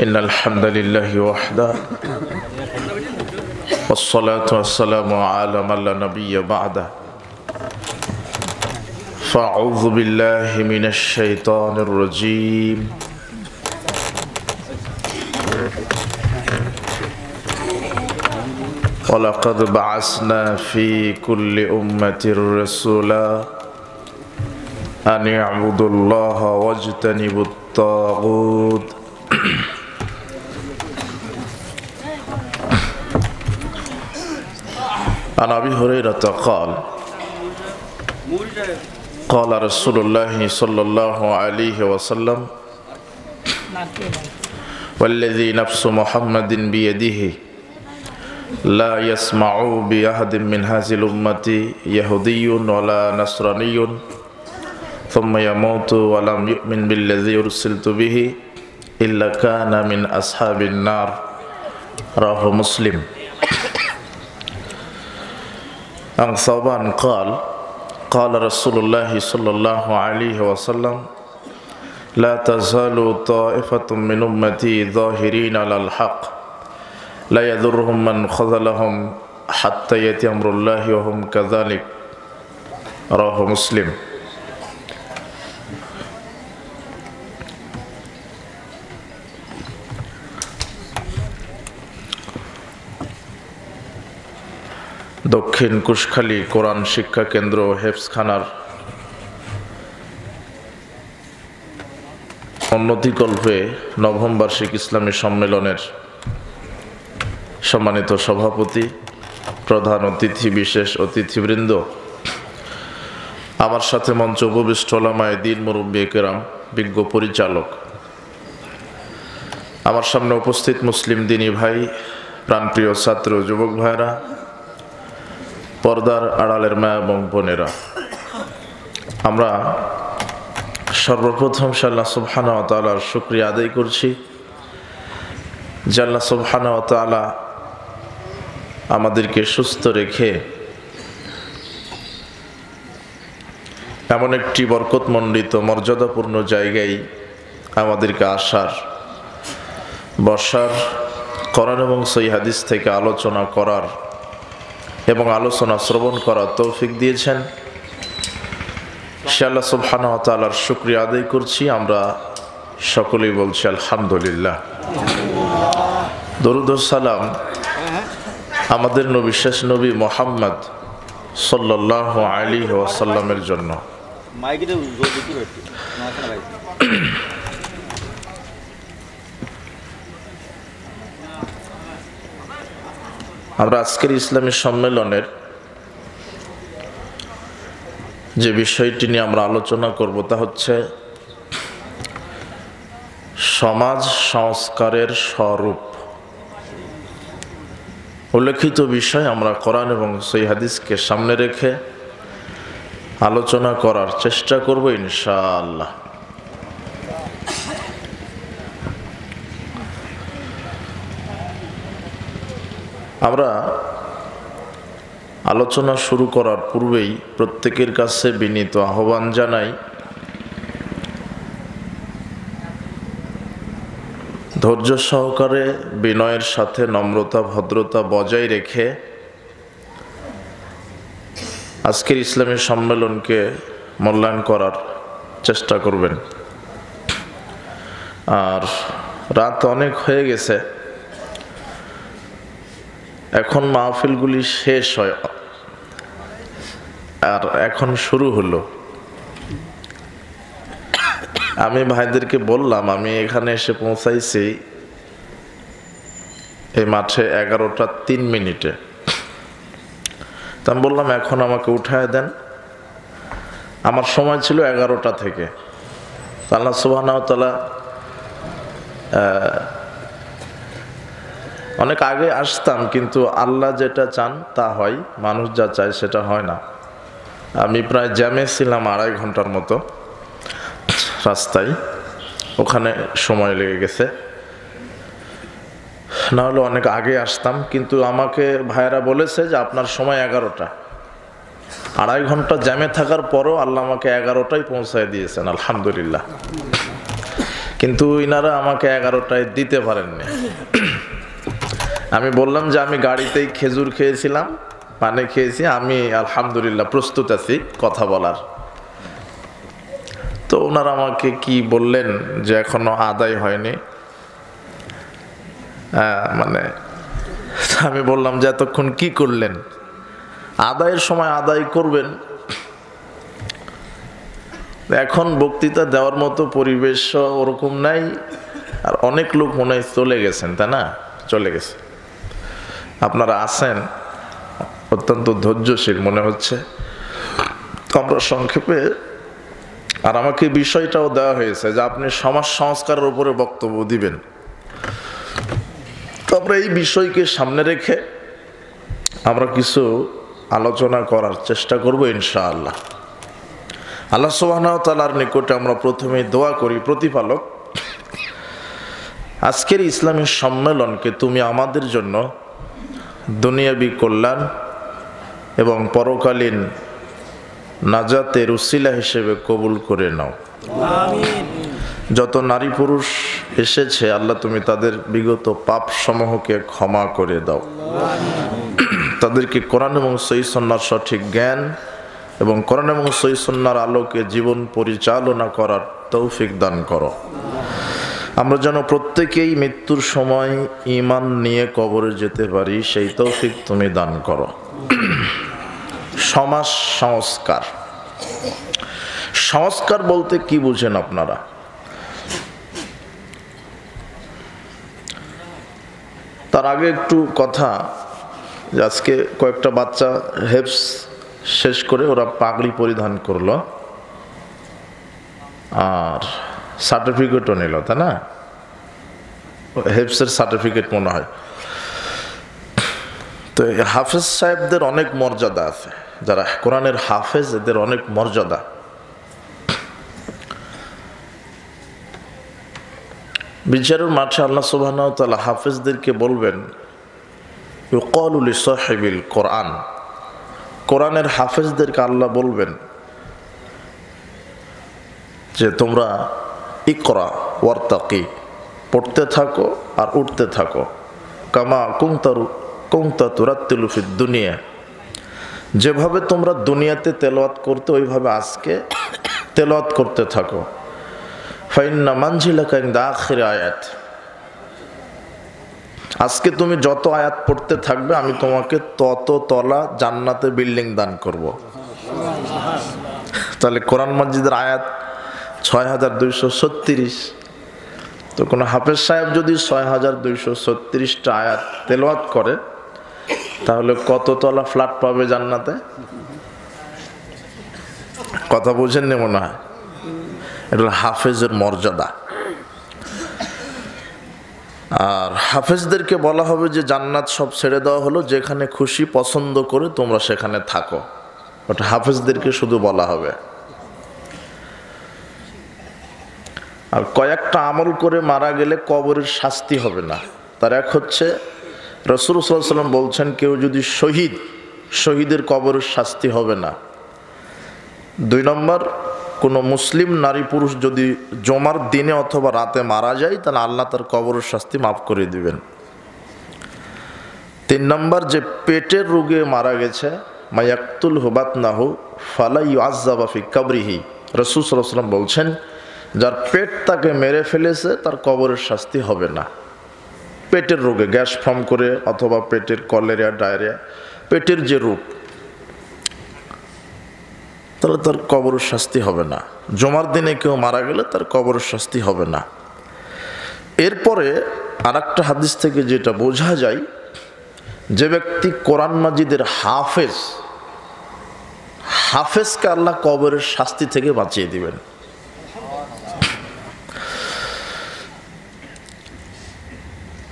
إن الحمد لله وحده والصلاة والسلام على من لا نبي بعده فأعوذ بالله من الشيطان الرجيم ولقد بعثنا في كل أمة رسولا أن يعبدوا الله واجتنبوا الطاغوت عن أبي هريرة قال قال رسول الله صلى الله عليه وسلم والذي نفس محمد بيده لا يسمع بأحد من هذه الأمة يهودي ولا نصراني ثم يموت ولم يؤمن بالذي أرسلت به إلا كان من أصحاب النار رواه مسلم. عن ثوبان قال قال رسول الله صلى الله عليه وسلم لا تزال طائفة من أمتي ظاهرين على الحق لا يضرهم من خذلهم حتى يأتي أمر الله وهم كذلك رواه مسلم. দক্ষিণ কুশখালী কোরআন শিক্ষা কেন্দ্র হেফজখানার উন্নতিকল্পে নবম বার্ষিক ইসলামী সম্মেলনের সম্মানিত সভাপতি, প্রধান অতিথি, বিশেষ অতিথিবৃন্দ, আমার সাথে মঞ্চ উপবিষ্ট ওলামায়ে দ্বীন, মুরব্বী কেরাম, বিজ্ঞ পরিচালক, আমার সামনে উপস্থিত মুসলিম দিনী ভাই, প্রাণপ্রিয় ছাত্র যুবক ভাইরা, পর্দার আড়ালের মা এবং বোনেরা, আমরা সর্বপ্রথম আল্লাহ সুবহানাহু ওয়া তাআলার শুকরিয়া আদায় করছি যে আল্লাহ সুবহানাহু ওয়া তাআলা আমাদেরকে সুস্থ রেখে এমন একটি বরকতমণ্ডিত মর্যাদাপূর্ণ জায়গায় আমাদেরকে আসার, বসার, কোরআন এবং সহিহ হাদিস থেকে আলোচনা করার এবং আলোচনা শ্রবণ করার তৌফিক দিয়েছেন। সে আল্লাহ সুবহানাহু ওয়া তাআলার শুকরিয়া আদায় করছি। আমরা সকলেই বলছি আলহামদুলিল্লাহ। দরুদ ও সালাম আমাদের নবী, শেষ নবী মুহাম্মদ সাল্লাল্লাহু আলাইহি ওয়াসাল্লামের জন্য। আমরা আজকের ইসলামী সম্মেলনের যে বিষয়টি নিয়ে আমরা আলোচনা করব তা হচ্ছে সমাজ সংস্কারের স্বরূপ। উল্লেখিত বিষয় আমরা কোরআন এবং সহিহ হাদিসকে সামনে রেখে আলোচনা করার চেষ্টা করব ইনশাআল্লাহ। আমরা আলোচনা শুরু করার পূর্বেই প্রত্যেকের কাছে বিনীত আহ্বান জানাই, ধৈর্য সহকারে, বিনয়ের সাথে, নম্রতা, ভদ্রতা বজায় রেখে আজকের ইসলামী সম্মেলনকে মূল্যায়ন করার চেষ্টা করবেন। আর রাত অনেক হয়ে গেছে, এখন মাহফিলগুলি শেষ হয় আর এখন শুরু হলো। আমি ভাইদেরকে বললাম আমি এখানে এসে পৌঁছাইছি এই মাঠে 11টা 3 মিনিটে। তা আমি বললাম এখন আমাকে উঠায় দেন। আমার সময় ছিল 11টা থেকে। আল্লাহ সুবহানাহু ওয়া তাআলা অনেক আগে আসতাম, কিন্তু আল্লাহ যেটা চান তা হয়, মানুষ যা চায় সেটা হয় না। আমি প্রায় জ্যামে ছিলাম 2.5 ঘন্টার মতো রাস্তায়, ওখানে সময় লেগে গেছে। না হলে অনেক আগে আসতাম, কিন্তু আমাকে ভাইয়েরা বলেছে যে আপনার সময় 11টা। 2.5 ঘন্টা জ্যামে থাকার পরও আল্লাহ আমাকে 11টায় পৌঁছায় দিয়েছেন, আলহামদুলিল্লাহ। কিন্তু ইনারা আমাকে 11টায় দিতে পারেননি। আমি বললাম যে আমি গাড়িতেই খেজুর খেয়েছিলাম, পানি খেয়েছি, আমি আলহামদুলিল্লাহ প্রস্তুত আছি কথা বলার। তো ওনারা আমাকে কি বললেন যে এখনো আদায় হয়নি। মানে আমি বললাম যে এতক্ষণ কি করলেন? আদায়ের সময় আদায় করবেন। এখন বক্তৃতা দেওয়ার মতো পরিবেশ ওরকম নাই, আর অনেক লোক মনে হয় চলে গেছেন, তাই না? চলে গেছে। আপনারা আছেন, অত্যন্ত ধৈর্যশীল মনে হচ্ছে। আমরা সংক্ষেপে, আর আমাকে বিষয়টাও দেওয়া হয়েছে যে আপনি সমাজ সংস্কারের উপরে বক্তব্য দিবেন। তো আমরা এই বিষয়কে সামনে রেখে আমরা কিছু আলোচনা করার চেষ্টা করব ইনশাআল্লাহ। আল্লাহ সুবহানাহু ওয়া তাআলার নিকটে আমরা প্রথমেই দোয়া করি, প্রতিপালক, আজকের ইসলামী সম্মেলনকে তুমি আমাদের জন্য দুনিয়াবী কল্যাণ এবং পরকালীন নাজাতের উসিলা হিসেবে কবুল করে নাও। আমিন। যত নারী পুরুষ এসেছে আল্লাহ তুমি তাদের বিগত পাপ সমূহকে ক্ষমা করে দাও। তাদেরকে কোরআন এবং সহিহ সুন্নাহর সঠিক জ্ঞান এবং কোরআন এবং সহিহ সুন্নাহর আলোকে জীবন পরিচালনা করার তৌফিক দান করো। আমরা যেন প্রত্যেকেই মৃত্যুর সময় ঈমান নিয়ে কবরে যেতে পারি, সেই তৌফিক তুমি দান করো। সমাজ সংস্কার, সংস্কার বলতে কি বুঝেন আপনারা? তার আগে একটু কথা, আজকে কয়েকটা বাচ্চা হেফজ শেষ করে ওরা পাগড়ি পরিধান করলো আর সার্টিফিকেটও নিল, তাই না? হেফজের সার্টিফিকেট মনে হয়। তো হাফেজ সাহেবদের অনেক মর্যাদা আছে, যারা কোরআনের হাফেজ এদের অনেক মর্যাদা। বিচারের মাঠে আল্লাহ সুবহানাহু ওয়া তাআলা হাফেজদেরকে বলবেন, ইউকালু লিসাহিবিল কোরআন, কোরআনের হাফেজদেরকে আল্লাহ বলবেন যে তোমরা ইকরা ওয়ারতাকি, পড়তে থাকো আর উঠতে থাকো, কামা কুনতা তুরাত্তিলু ফিদ দুনিয়া, যেভাবে তোমরা দুনিয়াতে তেলাওয়াত করতে ওইভাবে আজকে তেলাওয়াত করতে থাকো। ফাইন্না মানজিলাকা ইনদা আখির আয়াত, আজকে তুমি যত আয়াত পড়তে থাকবে আমি তোমাকে তত তলা জান্নাতে বিল্ডিং দান করব। তাহলে কোরআন মাজিদের আয়াত ৬২৩৬। তো কোনো হাফেজ সাহেব যদি ৬২৩৬টা আয়াত তেলাওয়াত করে তাহলে কত তলা ফ্ল্যাট পাবে জান্নাতে? কথা বুঝেননি মনে হয়? এটা হাফেজের মর্যাদা। আর হাফেজদেরকে বলা হবে যে জান্নাত সব ছেড়ে দেওয়া হলো, যেখানে খুশি পছন্দ করে তোমরা সেখানে থাকো। ওটা হাফেজদেরকে শুধু বলা হবে। আর কয়েকটা আমল করে মারা গেলে কবরের শাস্তি হবে না। তার এক হচ্ছে, রাসূল সাল্লাল্লাহু আলাইহি ওয়াসাল্লাম বলছেন, কেউ যদি শহীদের কবরের শাস্তি হবে না। 2 নম্বর, কোনো মুসলিম নারী পুরুষ যদি জুমার দিনে অথবা রাতে মারা যায় তাহলে আল্লাহ তার কবরের শাস্তি মাফ করে দিবেন। 3 নম্বর, যে পেটের রোগে মারা গেছে, মায়াকতুল হুবাতনাহু ফালা ইউআযাবা ফি কবরিহি, রাসূল সাল্লাল্লাহু আলাইহি ওয়াসাল্লাম বলছেন, যার পেট তাকে মেরে ফেলেছে তার কবরের শাস্তি হবে না। পেটের রোগে, গ্যাস ফর্ম করে অথবা পেটের কলেরিয়া, ডায়রিয়া, পেটের যে রোগ, তাহলে তার কবরের শাস্তি হবে না। জুমার দিনে কেউ মারা গেলে তার কবরের শাস্তি হবে না। এরপরে আরেকটা হাদিস থেকে যেটা বোঝা যায়, যে ব্যক্তি কোরআন মাজিদের হাফেজকে আল্লাহ কবরের শাস্তি থেকে বাঁচিয়ে দিবেন।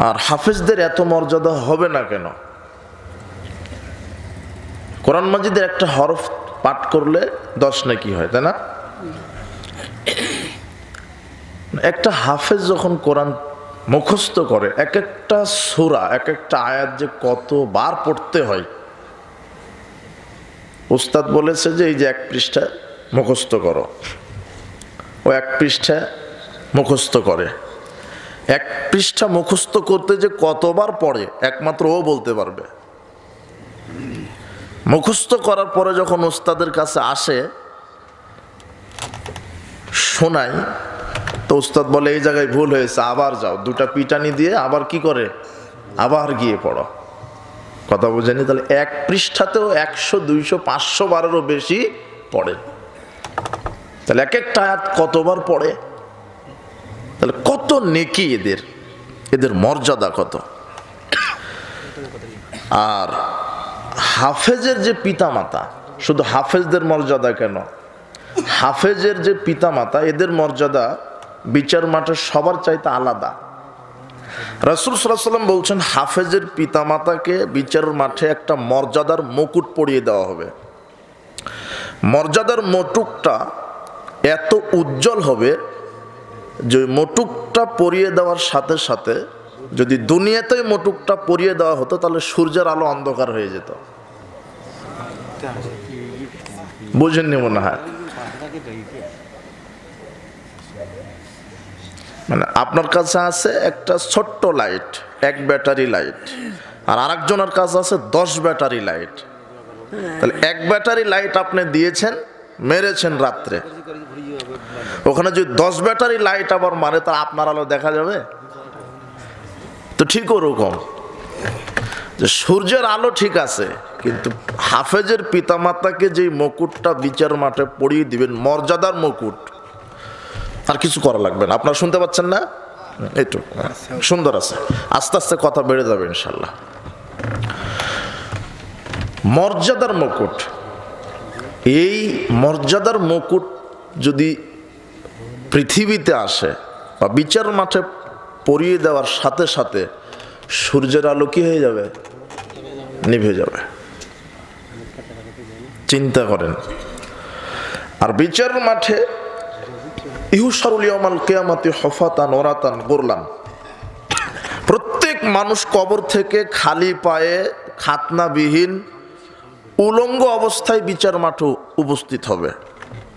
আর হাফেজদের এত মর্যাদা হবে না কেন? কোরআন মাজিদের একটা হরফ পাঠ করলে 10 নেকি হয়, তাই না? একটা হাফেজ যখন কোরআন মুখস্থ করে, এক একটা সূরা, এক একটা আয়াত যে কতবার পড়তে হয়, উস্তাদ বলেছে যে এই যে 1 পৃষ্ঠা মুখস্থ করো, ও 1 পৃষ্ঠা মুখস্থ করে। 1 পৃষ্ঠা মুখস্থ করতে যে কতবার পড়ে একমাত্র ও বলতে পারবে। মুখস্থ করার পরে যখন উস্তাদের কাছে আসে শোনাই, তো উস্তাদ বলে এই জায়গায় ভুল হয়েছে, আবার যাও, 2টা পিটানি দিয়ে আবার কি করে, আবার গিয়ে পড়ো। কথা বুঝেনি? তাহলে 1 পৃষ্ঠাতেও 100, 200, 500 বারেরও বেশি পড়ে। তাহলে এক একটা আয়াত কতবার পড়ে, তাহলে কত নেকি এদের মর্যাদা কত। আর হাফেজের যে পিতামাতা, শুধু হাফেজদের মর্যাদা কেন, হাফেজের যে পিতামাতা এদের মর্যাদা বিচার মাঠে সবার চাইতে আলাদা। রাসূল সাল্লাল্লাহু আলাইহি ওয়াসাল্লাম বলছেন হাফেজের পিতামাতাকে বিচারের মাঠে একটা মর্যাদার মুকুট পরিয়ে দেওয়া হবে। মর্যাদার মুকুটটা এত উজ্জ্বল হবে যে মুকুটটা পরিয়ে দেওয়ার সাথে সাথে যদি দুনিয়াতে মুকুটটা পরিয়ে দেওয়া হতো তাহলে সূর্যের আলো অন্ধকার হয়ে যেত। বুঝেননি মনে হয়? মানে আপনার কাছে আছে একটা ছোট্ট লাইট, 1 ব্যাটারি লাইট, আর আরেকজনের কাছে আছে 10 ব্যাটারি লাইট। তাহলে 1 ব্যাটারি লাইট আপনি দিয়েছেন, মেরেছেন রাত্রে, ওখানে যদি 10 ব্যাটারি লাইট আবার মারে তা আপনার আলো দেখা যাবে? তো ঠিক ওরকম যে সূর্যের আলো ঠিক আছে, কিন্তু হাফেজের পিতামাতাকে যে মুকুটটা বিচার মাঠে পরিয়ে দিবেন, মর্যাদার মুকুট, আর কিছু করা লাগবে না। আপনারা শুনতে পাচ্ছেন না? একটু সুন্দর আছে, আস্তে আস্তে কথা বেড়ে যাবে ইনশাল্লাহ। মর্যাদার মুকুট, এই মর্যাদার মুকুট যদি পৃথিবীতে আসে বা বিচার মাঠে পরিয়ে দেওয়ার সাথে সাথে সূর্যের আলো কি হয়ে যাবে? নিভে যাবে। চিন্তা করেন। আর বিচার মাঠে ইহুশারুল ইয়াউমাল কিয়ামাতি হুফাতান ওরাতান গুরলান, প্রত্যেক মানুষ কবর থেকে খালি পায়ে খাতনাবিহীন উলঙ্গ অবস্থায় বিচার মাঠে উপস্থিত হবে।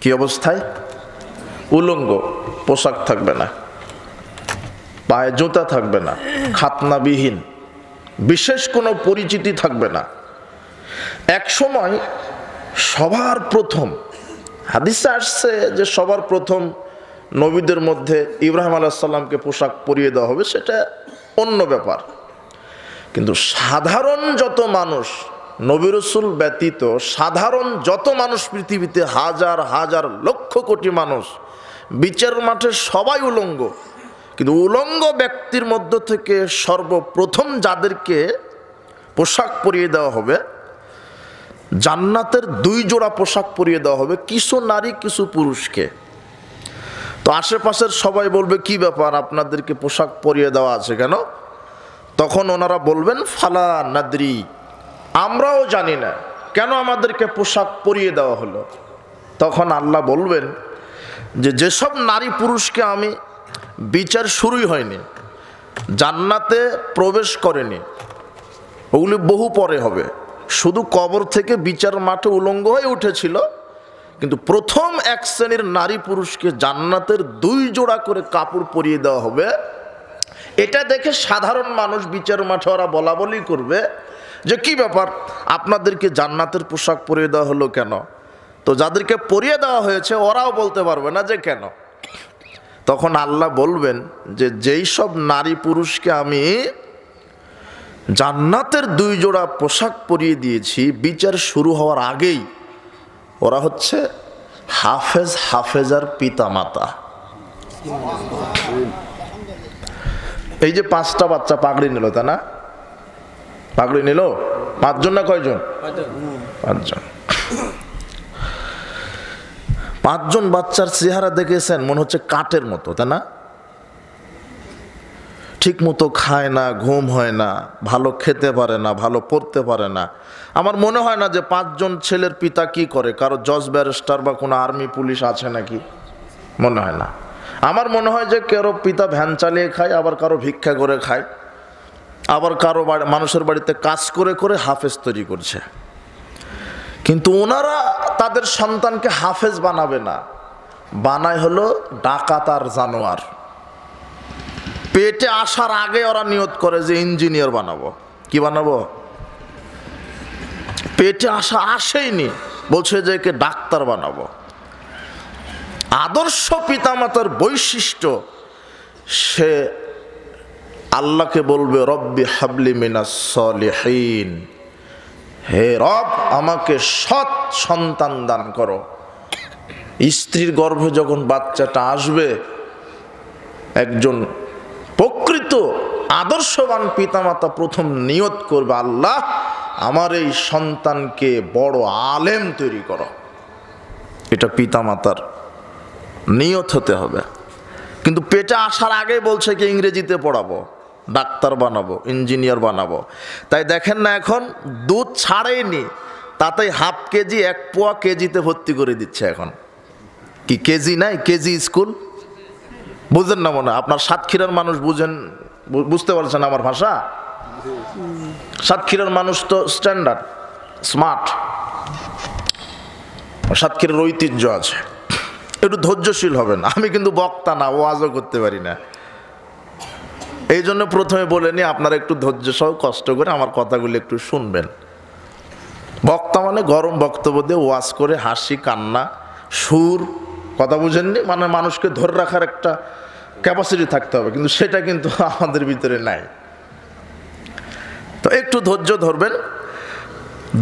কি অবস্থায়? উলঙ্গ, পোশাক থাকবে না, পায়ে জুতা থাকবে না, খাতনাবিহীন, বিশেষ কোনো পরিচিতি থাকবে না। এক সময় সবার প্রথম হাদিসে আসছে যে সবার প্রথম নবীদের মধ্যে ইব্রাহিম আলাইহিস সালামকে পোশাক পরিয়ে দেওয়া হবে, সেটা অন্য ব্যাপার। কিন্তু সাধারণ যত মানুষ, নবী রাসূল ব্যতীত সাধারণ যত মানুষ পৃথিবীতে, হাজার হাজার লক্ষ কোটি মানুষ, বিচার মাঠে সবাই উলঙ্গ। কিন্তু উলঙ্গ ব্যক্তির মধ্য থেকে সর্বপ্রথম যাদেরকে পোশাক পরিয়ে দেওয়া হবে, জান্নাতের 2 জোড়া পোশাক পরিয়ে দেওয়া হবে, কিছু নারী কিছু পুরুষকে। তো আশেপাশের সবাই বলবে কি ব্যাপার, আপনাদেরকে পোশাক পরিয়ে দেওয়া আছে কেন? তখন ওনারা বলবেন ফালা নাদরি, আমরাও জানি না কেন আমাদেরকে পোশাক পরিয়ে দেওয়া হলো। তখন আল্লাহ বলবেন যে যেসব নারী পুরুষকে আমি বিচার শুরুই হয়নি, জান্নাতে প্রবেশ করেনি, ওগুলি বহু পরে হবে। শুধু কবর থেকে বিচার মাঠে উলঙ্গ হয়ে উঠেছিল, কিন্তু প্রথম 1 শ্রেণীর নারী পুরুষকে জান্নাতের 2 জোড়া করে কাপড় পরিয়ে দেওয়া হবে। এটা দেখে সাধারণ মানুষ বিচার মাঠে ওরা বলা বলি করবে যে কি ব্যাপার, আপনাদেরকে জান্নাতের পোশাক পরিয়ে দেওয়া হলো কেন? তো যাদেরকে পরিয়ে দেওয়া হয়েছে ওরাও বলতে পারবে না যে কেন। তখন আল্লাহ বলবেন যে যেই সব নারী পুরুষকে আমি জান্নাতের 2 জোড়া পোশাক পরিয়ে দিয়েছি বিচার শুরু হওয়ার আগেই, ওরা হচ্ছে হাফেজ, হাফেজার পিতামাতা। এই যে 5টা বাচ্চা পাগড়ি নিল, তা না? পাগড়ি নিল 5 জন না কয়জন? 5 জন। 5 জন বাচ্চার চেহারা দেখেছেন, মনে হচ্ছে কাঠের মতো, তাই না? ঠিক মতো খায় না, ঘুম হয় না, ভালো খেতে পারে না, ভালো পড়তে পারে না। আমার মনে হয় না যে 5 জন ছেলের পিতা কি করে, কারো জজ ব্যারিস্টার বা কোনো আর্মি পুলিশ আছে নাকি, মনে হয় না। আমার মনে হয় যে কারো পিতা ভ্যান চালিয়ে খায়, আবার কারো ভিক্ষা করে খায়, আবার কারো মানুষের বাড়িতে কাজ করে করে হাফেজ তৈরি করছে। কিন্তু ওনারা তাদের সন্তানকে হাফেজ বানাবে না, বানায় হলো ডাকাত আর জানোয়ার। পেটে আসার আগে ওরা নিয়ত করে যে ইঞ্জিনিয়ার বানাবো। কি বানাবো? পেটে আসেইনি, বলছে যে একে ডাক্তার বানাবো। আদর্শ পিতামাতার বৈশিষ্ট্য, সে আল্লাহকে বলবে রব্বি হাবলি মিনাস সলিহিন, হে রব আমাকে সৎ সন্তান দান করো। স্ত্রীর গর্ভে যখন বাচ্চাটা আসবে, একজন প্রকৃত আদর্শবান পিতামাতা প্রথম নিয়ত করবে, আল্লাহ আমার এই সন্তানকে বড় আলেম তৈরি করো। এটা পিতামাতার নিয়ত হতে হবে। কিন্তু পেটে আসার আগে বলছে কি ইংরেজিতে পড়াবো, ডাক্তার বানাবো, ইঞ্জিনিয়ার বানাবো। তাই দেখেন না, এখন দুধ ছাড়েইনি, তাতেই হাফ কেজি 1 পোয়া কেজিতে ভর্তি করে দিচ্ছে। এখন কি কেজি নাই, কেজি স্কুল? বুঝেন না মনে হয়? আপনার সাতক্ষীরার মানুষ বুঝেন, বুঝতে পারছেন আমার ভাষা? সাতক্ষীরার মানুষ তো স্ট্যান্ডার্ড, স্মার্ট, সাতক্ষীরার ঐতিহ্য আছে। একটু ধৈর্যশীল হবেন। আমি কিন্তু বক্তা না, ওয়াজও করতে পারি না। এই জন্য প্রথমে বলে নি, আপনারা একটু ধৈর্য সহ কষ্ট করে আমার কথাগুলো একটু শুনবেন। বক্তা মানে গরম বক্তব্য দিয়ে ওয়াজ করে হাসি কান্না সুর, কথা বুঝেননি? মানে মানুষকে ধরে রাখার একটা ক্যাপাসিটি থাকতে হবে, কিন্তু সেটা কিন্তু আমাদের ভিতরে নাই। তো একটু ধৈর্য ধরবেন।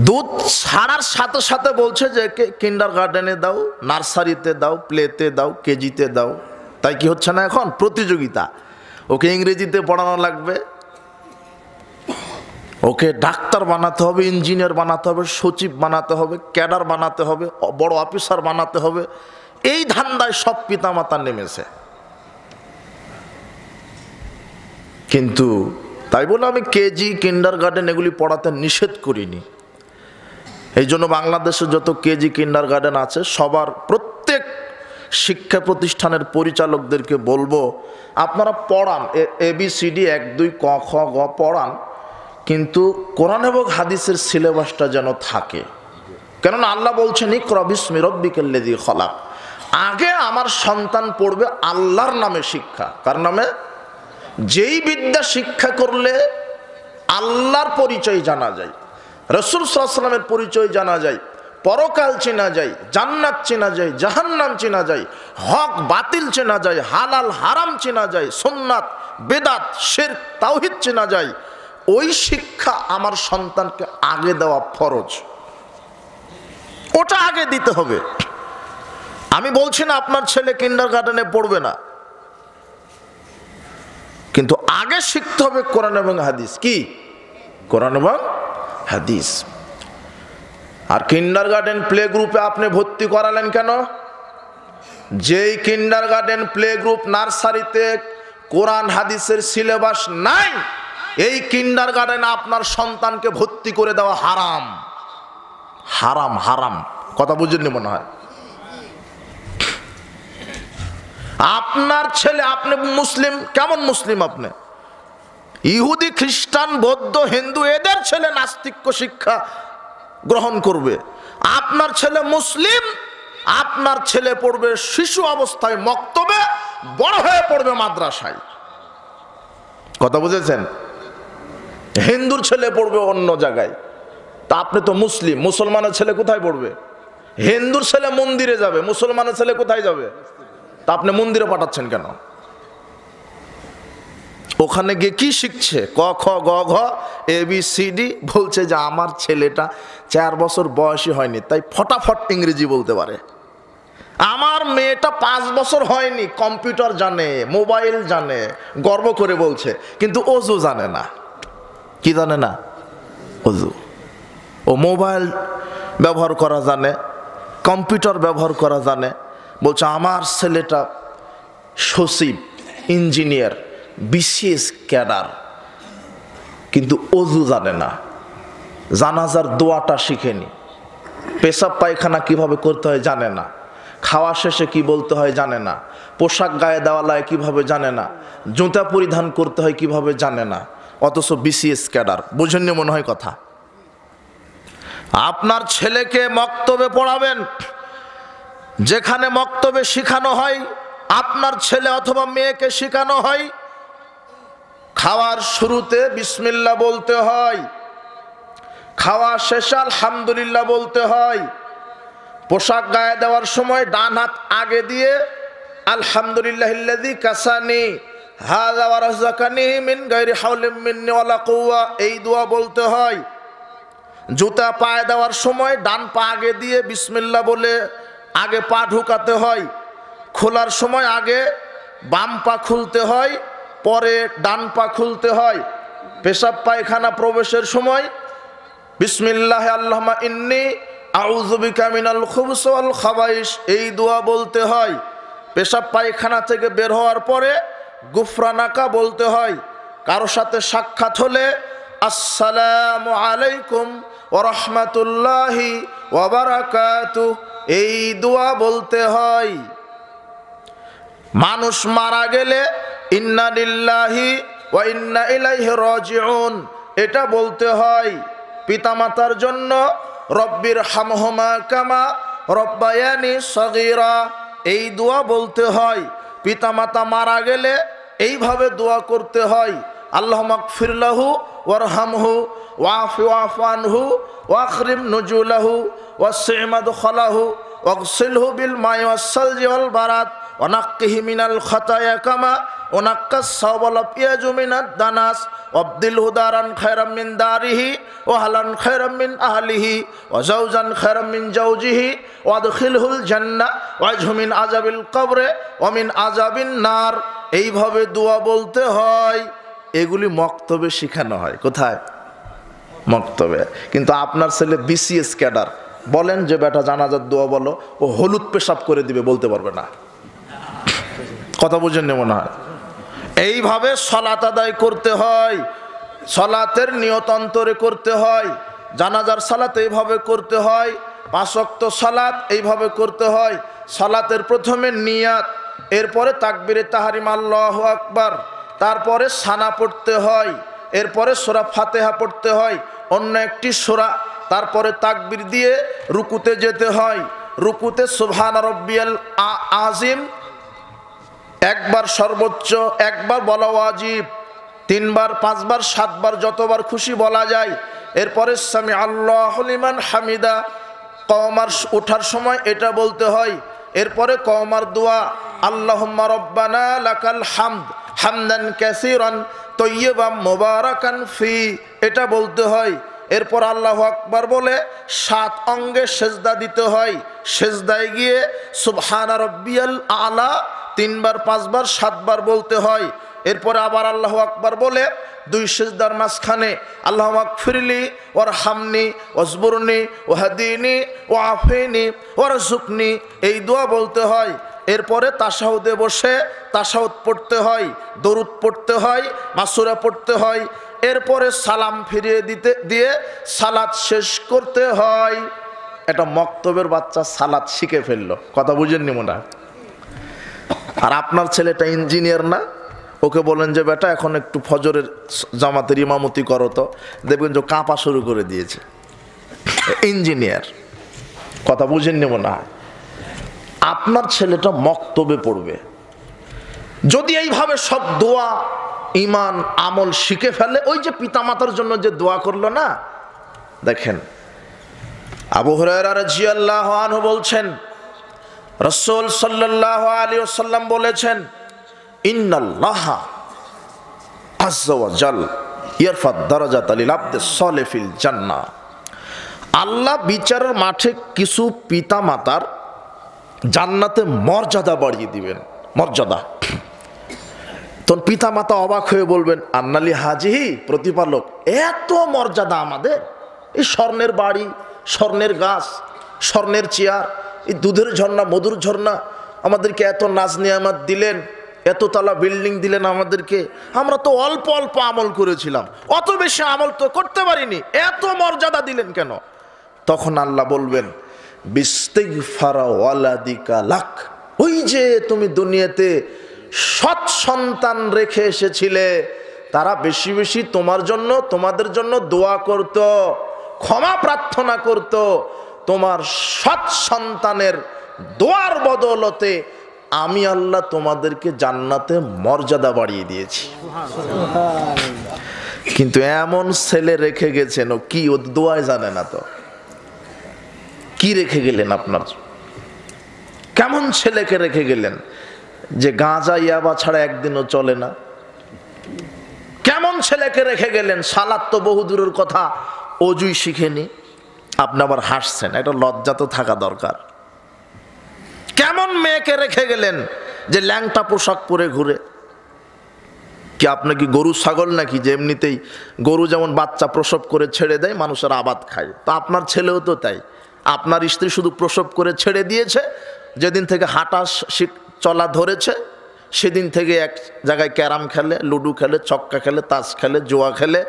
দুধ ছাড়ার সাথে সাথে বলছে যে কিন্ডার গার্ডেনে দাও, নার্সারিতে দাও, প্লেতে দাও, কেজিতে দাও। তাই কি হচ্ছে না এখন প্রতিযোগিতা? ওকে ইংরেজিতে পড়ানো লাগবে, ওকে ডাক্তার বানাতে হবে, ইঞ্জিনিয়ার বানাতে হবে, সচিব বানাতে হবে, ক্যাডার বানাতে হবে, বড় অফিসার বানাতে হবে। এই ধান্দায় সব পিতামাতা নেমেছে। কিন্তু তাই বলে আমি কেজি কিন্ডার গার্ডেন এগুলি পড়াতে নিষেধ করিনি। এই জন্য বাংলাদেশে যত কেজি কিন্ডার গার্ডেন আছে, সবার প্রত্যেক শিক্ষা প্রতিষ্ঠানের পরিচালকদেরকে বলবো, আপনারা পড়ান, ABCD 1 2 ক খ গ পড়ান, কিন্তু কোরআন এবং হাদিসের সিলেবাসটা যেন থাকে। কেননা আল্লাহ বলছেন ইকরা বিসমি রাব্বিকাল্লাযী খলাক। আগে আমার সন্তান পড়বে আল্লাহর নামে শিক্ষা। কার নামে? যেই বিদ্যা শিক্ষা করলে আল্লাহর পরিচয় জানা যায়, রাসূল সাল্লাল্লাহু আলাইহি ওয়াসাল্লামের পরিচয় জানা যায়, পরকাল চেনা যায়, জান্নাত চেনা যায়, জাহান্নাম চেনা যায়, হক বাতিল চেনা যায়, হালাল হারাম চেনা যায়, সুন্নাত বেদাত শিরক তাওহীদ চেনা যায়, ওই শিক্ষা আমার সন্তানকে আগে দেওয়া ফরজ। ওটা আগে দিতে হবে। আমি বলছি না আপনার ছেলে কিন্ডার গার্ডেনে পড়বে না, কিন্তু আগে শিখতে হবে কোরআন এবং হাদিস। কি? কোরআন এবং হাদিস। আর কিন্ডার গার্ডেন প্লে গ্রুপে আপনি ভর্তি করালেন কেন? যেই কিন্ডার গার্ডেন প্লে গ্রুপ নার্সারিতে কোরআন হাদিসের সিলেবাস নাই, এই কিন্ডার গার্ডেনে আপনার সন্তানকে ভর্তি করে দেওয়া হারাম। হারাম হারাম, কথা বুঝেননি মনে হয়? আপনার ছেলে, আপনি মুসলিম, কেমন মুসলিম আপনি? ইহুদি খ্রিস্টান বৌদ্ধ হিন্দু এদের ছেলে নাস্তিক্য শিক্ষা গ্রহণ করবে। আপনার ছেলে মুসলিম, আপনার ছেলে পড়বে শিশু অবস্থায় মক্তবে, বড় হয়ে পড়বে মাদ্রাসায়। কথা বুঝেছেন? হিন্দুর ছেলে পড়বে অন্য জায়গায়। তা আপনি তো মুসলিম, মুসলমানের ছেলে কোথায় পড়বে? হিন্দুর ছেলে মন্দিরে যাবে, মুসলমানের ছেলে কোথায় যাবে? তা আপনি মন্দিরে পাঠাচ্ছেন কেন? ওখানে গিয়ে কি শিখছে? ক খ গ ঘ ABCD বলছে যে আমার ছেলেটা 4 বছর বয়সী হয়নি, তাই ফটাফট ইংরেজি বলতে পারে। আমার মেয়েটা 5 বছর হয়নি, কম্পিউটার জানে, মোবাইল জানে, গর্ব করে বলছে, কিন্তু অজু জানে না। কি জানে না? অজু। ও মোবাইল ব্যবহার করা জানে, কম্পিউটার ব্যবহার করা জানে, বলছে আমার ছেলেটা সচিব, ইঞ্জিনিয়ার, BCS ক্যাডার, কিন্তু অজু জানে না, জানাজার দোয়াটা শিখেনি, পেশাব পায়খানা কিভাবে করতে হয় জানে না, খাওয়া শেষে কি বলতে হয় জানে না, পোশাক গায়ে দেওয়া লাগে কিভাবে জানে না, জুতা পরিধান করতে হয় কিভাবে জানে না, অথচ BCS ক্যাডার। বুঝেননি মনে হয় কথা? আপনার ছেলেকে মক্তবে পড়াবেন, যেখানে মক্তবে শেখানো হয়, আপনার ছেলে অথবা মেয়েকে শেখানো হয় খাওয়ার শুরুতে বিসমিল্লাহ বলতে হয়, খাওয়া শেষে আলহামদুলিল্লাহ বলতে হয়, পোশাক গায়ে দেওয়ার সময় ডান হাত আগে দিয়ে আলহামদুলিল্লাহিল্লাযী কাসানি হাযা ওয়া রাযাকানি মিন গায়রি হাওলিন মিন্নি ওয়ালা কুওয়া, এই দোয়া বলতে হয়। জুতা পায়ে দেওয়ার সময় ডান পা আগে দিয়ে বিসমিল্লাহ বলে আগে পা ঢুকাতে হয়, খোলার সময় আগে বাম পা খুলতে হয়, পরে ডান পা খুলতে হয়। পেশাব পায়খানা প্রবেশের সময় বিসমিল্লাহ আল্লাহুম্মা ইন্নী আউযু বিকা মিনাল খুবুসি ওয়াল খাবাইস, এই দোয়া বলতে হয়। পেশাব পায়খানা থেকে বের হওয়ার পরে গুফরানাকা বলতে হয়। কারো সাথে সাক্ষাৎ হলে আসসালামু আলাইকুম ওয়া রাহমাতুল্লাহি ওয়া বারাকাতুহু, এই দোয়া বলতে হয়। মানুষ মারা গেলে ইন্না লিল্লাহি ওয়া ইন্না ইলাইহি রাজিউন, এটা বলতে হয়। পিতামাতার জন্য রব্বির হামহুমা কামা রব্বায়ানি সগীরা, এই দোয়া বলতে হয়। পিতামাতা মারা গেলে এইভাবে দোয়া করতে হয়, আল্লাহুম্মা গফির লাহু ওয়ারহামহু ওয়াফি আনহু ওয়াকরিম নুজুলাহু ওয়াসি' মাদখালাহু ওয়াগসিলহু বিল মাই ওয়াস-সালজি ওয়াল বারাদ ওয়ানাক্কিহি মিনাল খাতায়া কামা ওয়ানাক্কাস সাওবাল আবিয়াজু মিনাদ দানাস ওয়াবদিলহু দারান খায়রাম মিন দারিহি ওয়া হালান খায়রাম মিন আহলিহি ওয়া যাওজান খায়রাম মিন যাওজিহি ওয়াদখিলহুল জান্নাহ ওয়াজহু মিন আযাবিল কবরে ওয়া মিন আযাবিন নার, এইভাবে দোয়া বলতে হয়। এগুলি মক্তবে শেখানো হয়। কোথায়? মক্তবে। কিন্তু আপনার ছেলে বিসিএস ক্যাডার, বলেন যে বেটা জানাজার দোয়া বলো, ও হলুদ পেশাব করে দিবে, বলতে পারবে না। কথা বুঝেন না মনে হয়? এইভাবে সালাত আদায় করতে হয়, সালাতের নিয়ত অন্তরে করতে হয়। জানাজার সালাত এইভাবে করতে হয়, 5 ওয়াক্ত সালাত এইভাবে করতে হয়। সালাতের প্রথমে নিয়াত, এরপরে তাকবীরে তাহরিম আল্লাহু আকবার, তারপরে সানা পড়তে হয়, এরপরে সূরা ফাতিহা পড়তে হয়, অন্য একটি সূরা, তারপরে তাকবীর দিয়ে রুকুতে যেতে হয়। রুকুতে সুবহান রাব্বিয়াল আযীম একবার, সর্বোচ্চ একবার বলা ওয়াজিব, 3 বার 5 বার 7 বার যতবার খুশি বলা যায়। এরপরে সামি আল্লাহু লিমান হামিদা, কওমার ওঠার সময় এটা বলতে হয়। এরপরে কওমার দোয়া আল্লাহুম্মা রব্বানা লাকাল হামদ হামদান কাসীরান তাইয়্যিবান মুবারাকান ফি, এটা বলতে হয়। এরপর আল্লাহু আকবার বলে 7 অঙ্গে সেজদা দিতে হয়। সেজদায় গিয়ে সুবহানা রাব্বিয়াল আলা 3 বার 5 বার 7 বার বলতে হয়। এরপরে আবার আল্লাহু আকবার বলে 2 সেজদার মাঝখানে আল্লাহুম্মা গফিরলি ওয়ারহামনি ওয়াজবুরনি ওয়াহদিনি ওয়াআফিনি ওয়ারযুকনি, এই দোয়া বলতে হয়। এরপরে তাশাহুদে বসে তাশাহুদ পড়তে হয়, দরুদ পড়তে হয়, মাসুরা পড়তে হয়। এরপরে সালাম ফিরিয়ে দিয়ে সালাত শেষ করতে হয়। এটা মক্তবের বাচ্চা সালাত শিখে ফেললো। কথা বুঝেননি মনে হয়? আর আপনার ছেলেটা ইঞ্জিনিয়ার না, ওকে বলেন যে বেটা এখন একটু ফজরের জামাতের ইমামতি করো, তো দেখবেন যে কাঁপা শুরু করে দিয়েছে। ইঞ্জিনিয়ার। কথা বুঝেননি মনে হয়? আপনার ছেলেটা মক্তবে পড়বে, যদি এইভাবে সব দোয়া ইমান আমল শিখে ফেলে। ওই যে পিতামাতার জন্য যে দোয়া করলো না, দেখেন আবু হুরায়রা রাদিয়াল্লাহু আনহু বলছেন, রাসূল সাল্লাল্লাহু আলাইহি ওয়াসাল্লাম বলেছেন, ইন্নাল্লাহা আযজা ওয়া জাল ইয়ারফা দারাজাতা লিল আবদিস সালিহ ফিল জান্নাহ, আল্লাহ বিচারের মাঠে কিছু পিতামাতার জান্নাতে মর্যাদা বাড়িয়ে দিবেন। মর্যাদা। তখন পিতামাতা অবাক হয়ে বলবেন, আন্নালি হাজিহি, প্রতিপালক এত মর্যাদা আমাদের? এই স্বর্ণের বাড়ি, স্বর্ণের গাছ, স্বর্ণের চেয়ার, এই দুধের ঝর্ণা, মধুর ঝর্ণা, আমাদেরকে এত নাজ নিয়ামত দিলেন, এততলা বিল্ডিং দিলেন আমাদেরকে। আমরা তো অল্প অল্প আমল করেছিলাম, অত বেশি আমল তো করতে পারিনি, এত মর্যাদা দিলেন কেন? তখন আল্লাহ বলবেন, বিস্তিগফারা ওয়ালাদিকা লাক, ওই যে তুমি দুনিয়াতে সৎ সন্তান রেখে এসেছিলে, তারা বেশি বেশি তোমার জন্য, তোমাদের জন্য দোয়া করত। ক্ষমা প্রার্থনা করত, তোমার সৎ সন্তানের দোয়ার বদলতে আমি আল্লাহ তোমাদেরকে জান্নাতে মর্যাদা বাড়িয়ে দিয়েছি। কিন্তু এমন ছেলে রেখে গেছেন, ও কি, ও দোয়ায় জানে না তো কি রেখে গেলেন আপনার, কেমন ছেলেকে রেখে গেলেন যে গাঁজা ইয়াবা ছাড়া একদিনও চলে না? কেমন ছেলেকে রেখে গেলেন, সালাত তো বহুদূরের কথা, অজুই শিখেনি। আপনি আবার হাসছেন, একটা লজ্জা তো থাকা দরকার। কেমন মেয়েকে রেখে গেলেন যে ল্যাংটা পোশাক পরে ঘুরে? কি আপনি কি গরু ছাগল নাকি যে এমনিতেই গরু যেমন বাচ্চা প্রসব করে ছেড়ে দেয় মানুষের আবাদ খায়, তো আপনার ছেলেও তো তাই। আপনার স্ত্রী শুধু প্রসব করে ছেড়ে দিয়েছে, যেদিন থেকে হাঁটা চলা ধরেছে সেদিন থেকে এক জায়গায় ক্যারাম খেলে, লুডু খেলে, ছক্কা খেলে, তাস খেলে, জুয়া খেলে,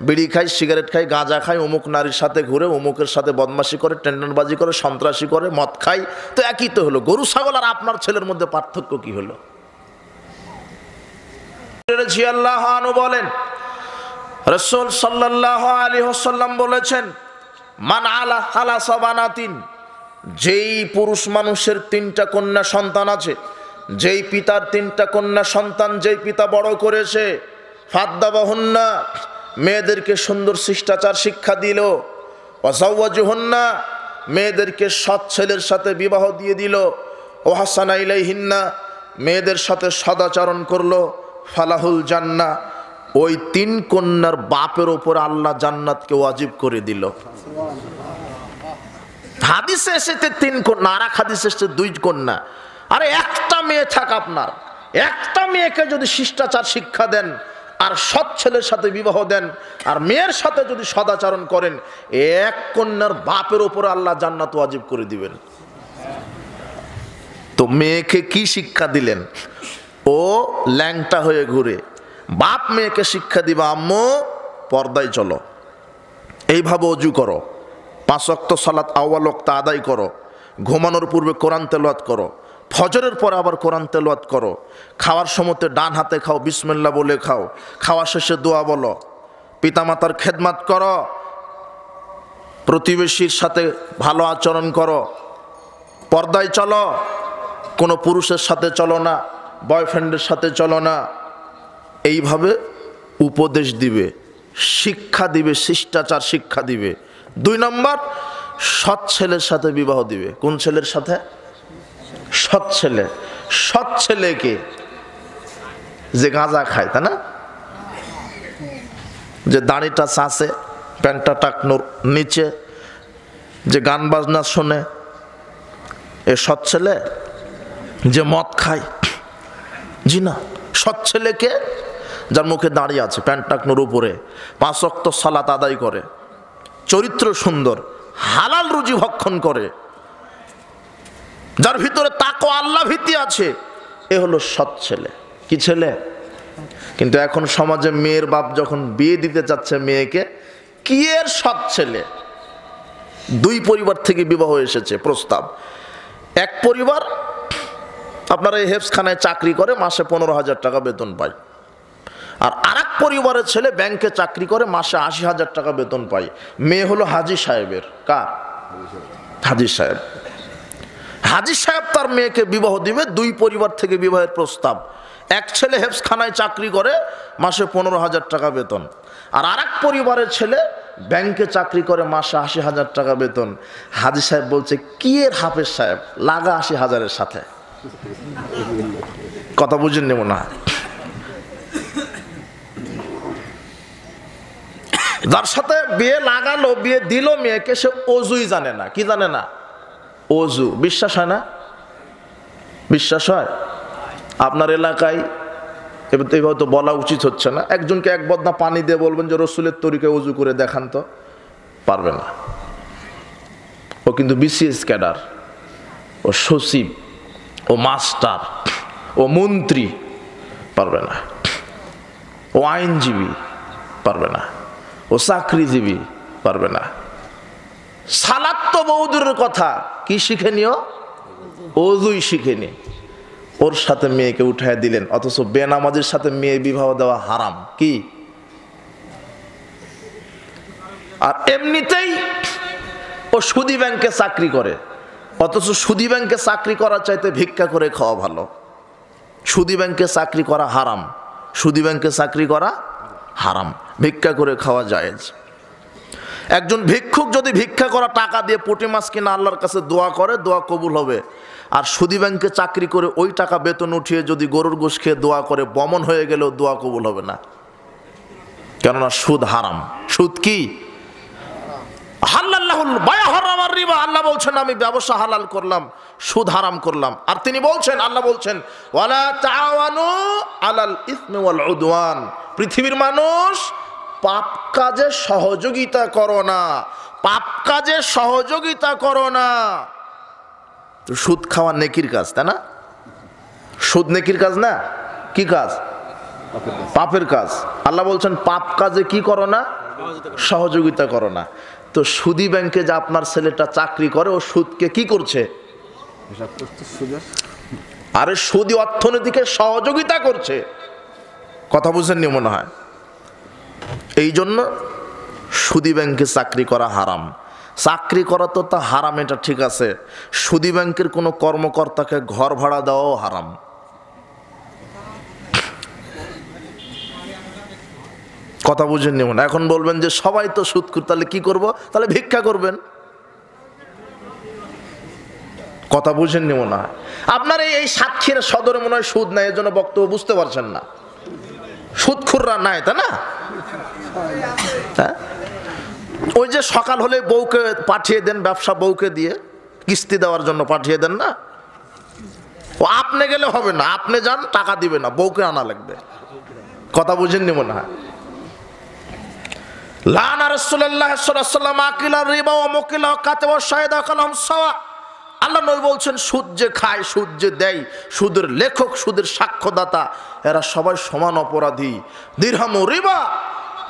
বিড়ি খায়, সিগারেট খায়, গাঁজা খায়, অমুক নারীর সাথে ঘুরে, অমুকের সাথে বদমাশি করে, টেন্ডনবাজি করে, সন্ত্রাসী করে, মদ খায়। তো একই তো হলো, গরু ছাগল আর আপনার ছেলের মধ্যে পার্থক্য কি হলো? বলেন রাসূল সাল্লাল্লাহু আলাইহি ওয়াসাল্লাম বলেছেন, মান আলা খালাসা বানাতিন, যেই পুরুষ মানুষের 3টা কন্যা সন্তান আছে, যেই পিতার 3টা কন্যা সন্তান যেই পিতা বড় করেছে, ফাদ্দাবাহুন্না, মেয়েদেরকে সুন্দর শিষ্টাচার শিক্ষা দিল, ওয়াজাওয়াজুহুন্না, মেয়েদেরকে সৎ ছেলের সাথে বিবাহ দিয়ে দিল, ওয়াহাসানা ইলাইহিন্না, মেয়েদের সাথে সদাচরণ করলো, ফালাহুল জান্নাহ, ওই 3 কন্যার বাপের উপর আল্লাহ জান্নাতকে ওয়াজিব করে দিল। হাদিসে এসেছে 3 কন্যা, আর এক হাদিসে এসেছে 2 কন্যা। আরে একটা মেয়ে থাক আপনার, একটা মেয়েকে যদি শিষ্টাচার শিক্ষা দেন আর সৎ ছেলের সাথে বিবাহ দেন আর মেয়ের সাথে যদি সদাচরণ করেন, 1 কন্যার বাপের উপরে আল্লাহ জান্নাত ওয়াজিব করে দিবেন। তো মেয়েকে কি শিক্ষা দিলেন? ও ল্যাংটা হয়ে ঘুরে, বাপ মেয়েকে শিক্ষা দিবা, আম্মু পর্দায় চলো, এইভাবে অজু করো, 5 ওয়াক্ত সালাত আউয়াল ওয়াক্ত আদায় করো, ঘুমানোর পূর্বে কোরআন তেলাওয়াত করো, ফজরের পরে আবার কোরআন তেলাওয়াত করো, খাওয়ার সময়তে ডান হাতে খাও, বিসমিল্লাহ বলে খাও, খাওয়া শেষে দোয়া বলো, পিতামাতার খেদমত করো, প্রতিবেশীর সাথে ভালো আচরণ করো, পর্দায় চলো, কোনো পুরুষের সাথে চলো না, বয়ফ্রেন্ডের সাথে চলো না। এইভাবে উপদেশ দিবে, শিক্ষা দিবে, শিষ্টাচার শিক্ষা দিবে। 2 নম্বর, সৎ ছেলের সাথে বিবাহ দিবে। কোন ছেলের সাথে? সৎ ছেলে। সৎ ছেলেকে যে গাঁজা খায়, তাই না, যে দাড়িটা চাষে, প্যান্টটা টাকনোর নিচে, যে গান বাজনা শোনে, এ সৎ ছেলে? যে মদ খায়? জি না। সৎ ছেলেকে যার মুখে দাঁড়িয়ে আছে, প্যান্ট টাকনোর উপরে, 5 ওয়াক্ত সালাত আদায় করে, চরিত্র সুন্দর, হালাল রুজি ভক্ষণ করে, যার ভিতরে তাকওয়া আল্লাহ ভীতি আছে, এ হলো সৎ ছেলে। কি ছেলে? কিন্তু এখন সমাজে মেয়ের বাপ যখন বিয়ে দিতে যাচ্ছে মেয়েকে, কি এর সৎ ছেলে? 2 পরিবার থেকে বিবাহ এসেছে প্রস্তাব। এক পরিবার আপনার এই হেফজখানায় চাকরি করে, মাসে 15,000 টাকা বেতন পায়। আর আরেক পরিবারের ছেলে ব্যাংকে চাকরি করে, মাসে 80,000 টাকা বেতন পায়। মেয়ে হলো হাজী সাহেবের। কার? হাজী সাহেব। হাজী সাহেব তার মেয়েকে বিবাহ দিবে, 2 পরিবার থেকে বিবাহের প্রস্তাব। এক ছেলে হেফজখানায় চাকরি করে, মাসে 15,000 টাকা বেতন। আর আরেক পরিবারের ছেলে ব্যাংকে চাকরি করে, মাসে 80,000 টাকা বেতন। হাজী সাহেব বলছে, কি এর হাফেজ সাহেব, লাগা 80,000-এর সাথে। কথা বুঝেননি মনে হয়। যার সাথে বিয়ে লাগালো, বিয়ে দিল মেয়েকে, সে অজুই জানে না। কি জানে না? অজু। বিশ্বাস হয় না? বিশ্বাস হয়? আপনার এলাকায় এবার তো বলা উচিত হচ্ছে না, একজনকে 1 বদনা পানি দিয়ে বলবেন যে রসুলের তরিকায় অজু করে দেখান তো, পারবে না। ও কিন্তু বিসিএস ক্যাডার, ও সচিব, ও মাস্টার, ও মন্ত্রী, পারবে না। ও আইনজীবী, পারবে না। ও চাকরিজীবী, পারবে না। সালাত তো বহুদূরের কথা, কি শিখেনিও? অজুই শিখেনি। ওর সাথে মেয়েকে উঠায় দিলেন, অথচ বেনামাজির সাথে মেয়ে বিবাহ দেওয়া হারাম। কি? আর এমনিতেই ও সুদী ব্যাংকে চাকরি করে, অথচ সুদী ব্যাংকে চাকরি করার চাইতে ভিক্ষা করে খাওয়া ভালো। সুদী ব্যাংকে চাকরি করা হারাম, সুদী ব্যাংকে চাকরি করা হারাম, ভিক্ষা করে খাওয়া জায়েজ। একজন ভিক্ষুক যদি ভিক্ষা করা টাকা দিয়ে পুঁটি মাছ কিনা আল্লাহর কাছে দোয়া করে, দোয়া কবুল হবে। আর সুদী ব্যাংকে চাকরি করে ওই টাকা বেতন উঠিয়ে যদি গরুর গোশত খেয়ে দোয়া করে, বমন হয়ে গেলেও দোয়া কবুল হবে না, কেননা সুদ হারাম। সুদ কি? আল্লাহ বলছেন আমি ব্যবসা হালাল করলাম, সুদ হারাম করলাম। আর তিনি বলছেন, আল্লাহ বলছেন ওয়ালা তাআওয়ানু আলাল ইসমি ওয়াল উদওয়ান, পৃথিবীর মানুষ পাপ কাজে সহযোগিতা করো না, পাপ কাজে সহযোগিতা করো না। সুদ খাওয়া নেকির কাজ, তাই না? সুদ নেকির কাজ না, কি কাজ? পাপের কাজ। আল্লাহ বলছেন পাপ কাজে কি করো না? সহযোগিতা করো না। তো সুদী ব্যাংকে যে আপনার ছেলেটা চাকরি করে, ও সুদকে কি করছে? আরে সুদী অর্থনীতিকে সহযোগিতা করছে। কথা বুঝেননি মনে হয়। এই জন্য সুদী ব্যাংকে চাকরি করা হারাম। চাকরি করা তো তা হারাম, এটা ঠিক আছে। সুদী ব্যাংকের কোনো কর্মকর্তাকে ঘর ভাড়া দেওয়াও হারাম। কথা বুঝেননি মনে? এখন বলবেন যে সবাই তো সুদখোর, তাহলে কি করব? তাহলে ভিক্ষা করবেন। কথা বুঝেননি মনে হয়। আপনার এই সাতক্ষীরা সদরে মনে হয় সুদ নাই, এর জন্য বক্তব্য বুঝতে পারছেন না। সুদখোররা নাই, তাই না? হ্যাঁ, ওই যে সকাল হলে বউকে পাঠিয়ে দেন, ব্যবসা বউকে দিয়ে কিস্তি দেওয়ার জন্য পাঠিয়ে দেন না, ও আপনি গেলে হবে না, আপনি যান, টাকা দিবে না, বউকে আনা লাগবে। কথা বুঝেননি মনে হয়। লানা রাসূলুল্লাহ সাল্লাল্লাহু আলাইহি ওয়াসাল্লাম আকিলা রিবা ওয়া মুকিলা ওয়া কাতাবা ওয়া শাহিদা কালাম সাওয়া। আল্লাহ নবী বলছেন সুদ যে খায়, সুদ যে দেয়, সুদের লেখক, সুদের সাক্ষ্যদাতা, এরা সবাই সমান অপরাধী। দিরহামু রিবা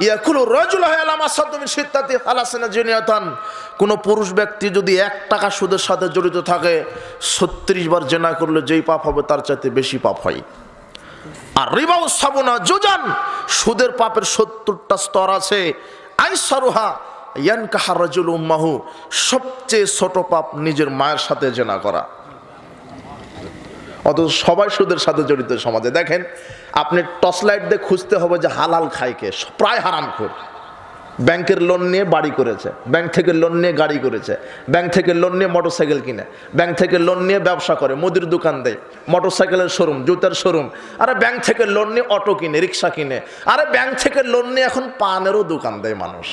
ইয়াকুলু রাজুলু আলামা সাদমিন সিত্তাতি হালাসানা জিনিয়াতান। কোন পুরুষ ব্যক্তি যদি 1 টাকা সুদের সাথে জড়িত থাকে, 36 বার জেনা করলে যেই পাপ হবে তার চাইতে বেশি পাপ হয়। আর রিবা সাবুনা জুজান, সুদের পাপের 70টা স্তর আছে। আইসারুহা ইয়ানকাহা রাজুলু উম্মাহু, সবচেয়ে ছোট পাপ নিজের মায়ের সাথে জেনা করা। অথচ সবাই সুদের সাথে জড়িত সমাজে। দেখেন, আপনি টর্চ লাইট দিয়ে খুঁজতে হবে যে হালাল খায় কে, প্রায় হারামখোর। ব্যাংকের লোন নিয়ে বাড়ি করেছে, ব্যাংক থেকে লোন নিয়ে গাড়ি করেছে, ব্যাংক থেকে লোন নিয়ে মোটরসাইকেল কিনে, ব্যাংক থেকে লোন নিয়ে ব্যবসা করে, মুদির দোকান দেয়, মোটরসাইকেলের শোরুম, জুতার শোরুম। আরে ব্যাংক থেকে লোন নিয়ে অটো কিনে, রিক্সা কিনে। আরে ব্যাংক থেকে লোন নিয়ে এখন পানেরও দোকান দেয় মানুষ।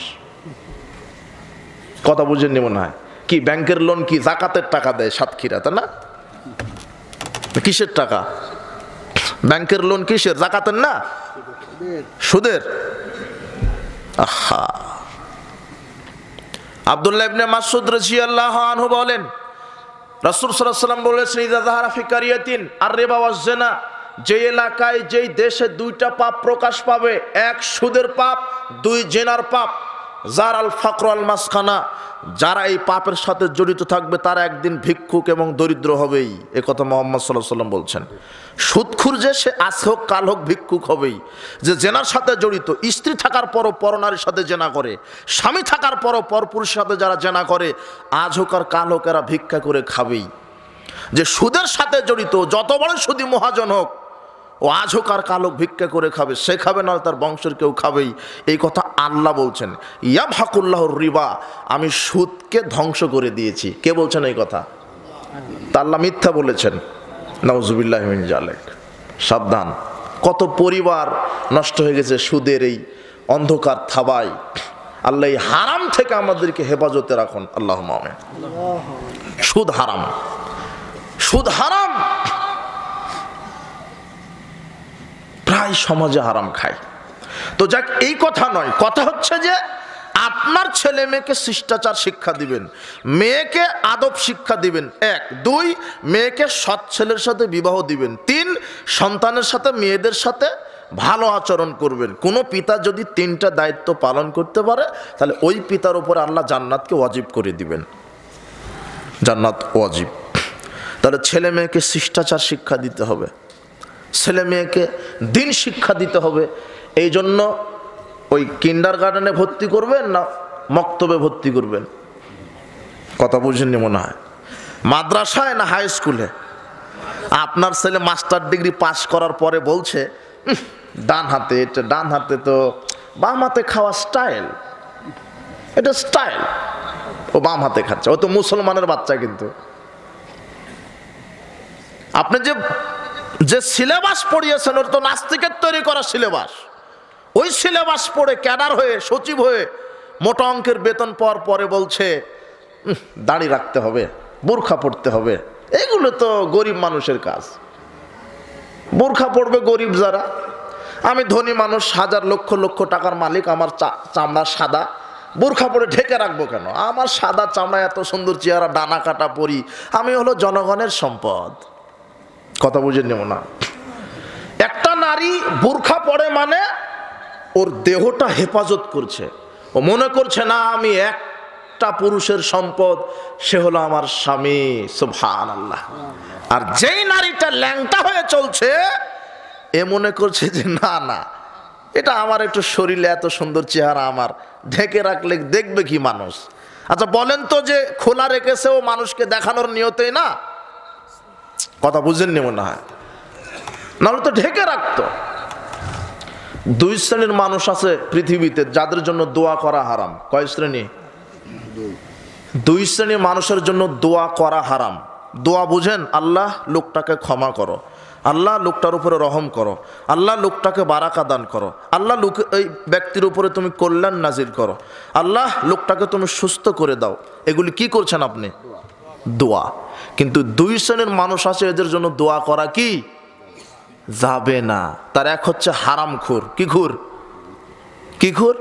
কথা বুঝেননি মনে হয়। কি ব্যাংকের লোন কি যাকাতের টাকা দেয় সাতক্ষীরা, তাই না? কিসের টাকা? ব্যাংকের লোন কিসের? যাকাতের না, সুদের। আহা, আব্দুল্লাহ ইবনে মাসউদ রাদিয়াল্লাহু আনহু বলেন, রাসূল সাল্লাল্লাহু আলাইহি ওয়াসাল্লাম বলেছেন ইযা যাহারা ফি কারিয়াতিন আর-রিবা ওয়াজ-জিনা, যে এলাকায় যেই দেশে 2টা পাপ প্রকাশ পাবে, 1 সুদের পাপ, 2 জিনার পাপ, জারাল ফাকর আল মাসখানা, যারা এই পাপের সাথে জড়িত থাকবে তারা একদিন ভিক্ষুক এবং দরিদ্র হবেই। এ কথা মুহাম্মদ সাল্লাল্লাহু আলাইহি ওয়াসাল্লাম বলছেন। সুদখোর যে সে আজ হোক কাল হোক ভিক্ষুক হবেই। যে জেনার সাথে জড়িত, স্ত্রী থাকার পরও পরনারীর সাথে জেনা করে, স্বামী থাকার পরও পরপুরুষের সাথে যারা জেনা করে, আজ হোক আর কাল হোক এরা ভিক্ষা করে খাবেই। যে সুদের সাথে জড়িত, যত বড় সুদী মহাজন হোক, ও আজ হোক আর কাল হোক ভিক্ষা করে খাবে, সে খাবে না তার বংশের কেউ খাবেই। এই কথা আল্লাহ বলছেন। ইয়ামহাকুল্লাহুর রিবা, আমি সুদকে ধ্বংস করে দিয়েছি। কে বলছেন এই কথা? তা আল্লাহ মিথ্যা বলেছেন। নাউজুবিল্লাহি মিন যালিক। সাবধান, কত পরিবার নষ্ট হয়ে গেছে সুদের এই অন্ধকার থাবায়। আল্লাহ এই হারাম থেকে আমাদেরকে হেফাজতে রাখুন, আল্লাহুম্মা আমিন। সুদ হারাম, সুদ হারাম, প্রায় সমাজে হারাম খায়। তো যাক, এই কথা নয়, কথা হচ্ছে যে আপনার ছেলে মেয়েকে শিষ্টাচার শিক্ষা দিবেন, মেয়েকে আদব শিক্ষা দিবেন, 1, 2 মেয়েকে সৎ ছেলের সাথে বিবাহ দিবেন, 3 সন্তানের সাথে মেয়েদের সাথে ভালো আচরণ করবেন। কোনো পিতা যদি 3টা দায়িত্ব পালন করতে পারে, তাহলে ওই পিতার উপরে আল্লাহ জান্নাতকে ওয়াজিব করে দিবেন। জান্নাত ওয়াজিব। তাহলে ছেলে মেয়েকে শিষ্টাচার শিক্ষা দিতে হবে, ছেলে মেয়েকে দিন শিক্ষা দিতে হবে। এই জন্য ওই কিন্ডারগার্টেনে ভর্তি করবেন না মক্তবে ভর্তি করবেন। কথা বুঝেননি মনে হয়? মাদ্রাসায় না হাই স্কুলে? আপনার ছেলে মাস্টার ডিগ্রি পাস করার পরে বলছে ডান হাতে, এটা ডান হাতে তো বাম হাতে খাওয়া স্টাইল, এটা স্টাইল, ও বাম হাতে খাচ্ছে। ও তো মুসলমানের বাচ্চা। কিন্তু আপনি যে সিলেবাস পড়িয়েছেন ওর তো নাস্তিকের তৈরি করা সিলেবাস। ওই সিলেবাস পড়ে ক্যাডার হয়ে, সচিব হয়ে মোটা অঙ্কের বেতন পাওয়ার পরে বলছে দাড়ি রাখতে হবে, বোরখা পড়তে হবে। এগুলো তো গরিব মানুষের কাজ। বোরখা পড়বে গরিব যারা। আমি ধনী মানুষ, হাজার লক্ষ লক্ষ টাকার মালিক, আমার চামড়া সাদা, বোরখা পরে ঢেকে রাখবো কেন? আমার সাদা চামড়া, এত সুন্দর চেহারা, ডানা কাটা পরি, আমি হলো জনগণের সম্পদ। কথা বুঝেন যেমন না? একটা নারী বোরখা পরে মানে ওর দেহটা হেফাজত করছে। ও মনে করছে না আমি একটা পুরুষের সম্পদ, সে হলো আমার স্বামী। সুবহানাল্লাহ। আর যেই নারীটা ল্যাংটা হয়ে চলছে, এ মনে করছে যে না না, এটা আমার একটু শরীরে এত সুন্দর চেহারা, আমার ঢেকে রাখলে দেখবে কি মানুষ? আচ্ছা বলেন তো, যে খোলা রেখেছে ও মানুষকে দেখানোর নিয়তেই না? কথা বুঝেননি মনে হয়? নাহলে তো ঢেকে রাখতো। দুই শ্রেণীর মানুষ আছে পৃথিবীতে যাদের জন্য দোয়া করা হারাম। কয় শ্রেণী? দুই শ্রেণীর মানুষের জন্য দোয়া করা হারাম। দোয়া বুঝেন? আল্লাহ লোকটাকে ক্ষমা করো, আল্লাহ লোকটার উপরে রহম করো, আল্লাহ লোকটাকে বারাকা দান করো, আল্লাহ লোক এই ব্যক্তির উপরে তুমি কল্যাণ নাজিল করো, আল্লাহ লোকটাকে তুমি সুস্থ করে দাও। এগুলি কি করছেন আপনি? দোয়া। কিন্তু দুই শ্রেণীর মানুষ আছে, এদের জন্য দোয়া করা কি যাবে না। তার এক হচ্ছে হারামখোর। কি খুর? কি খুর?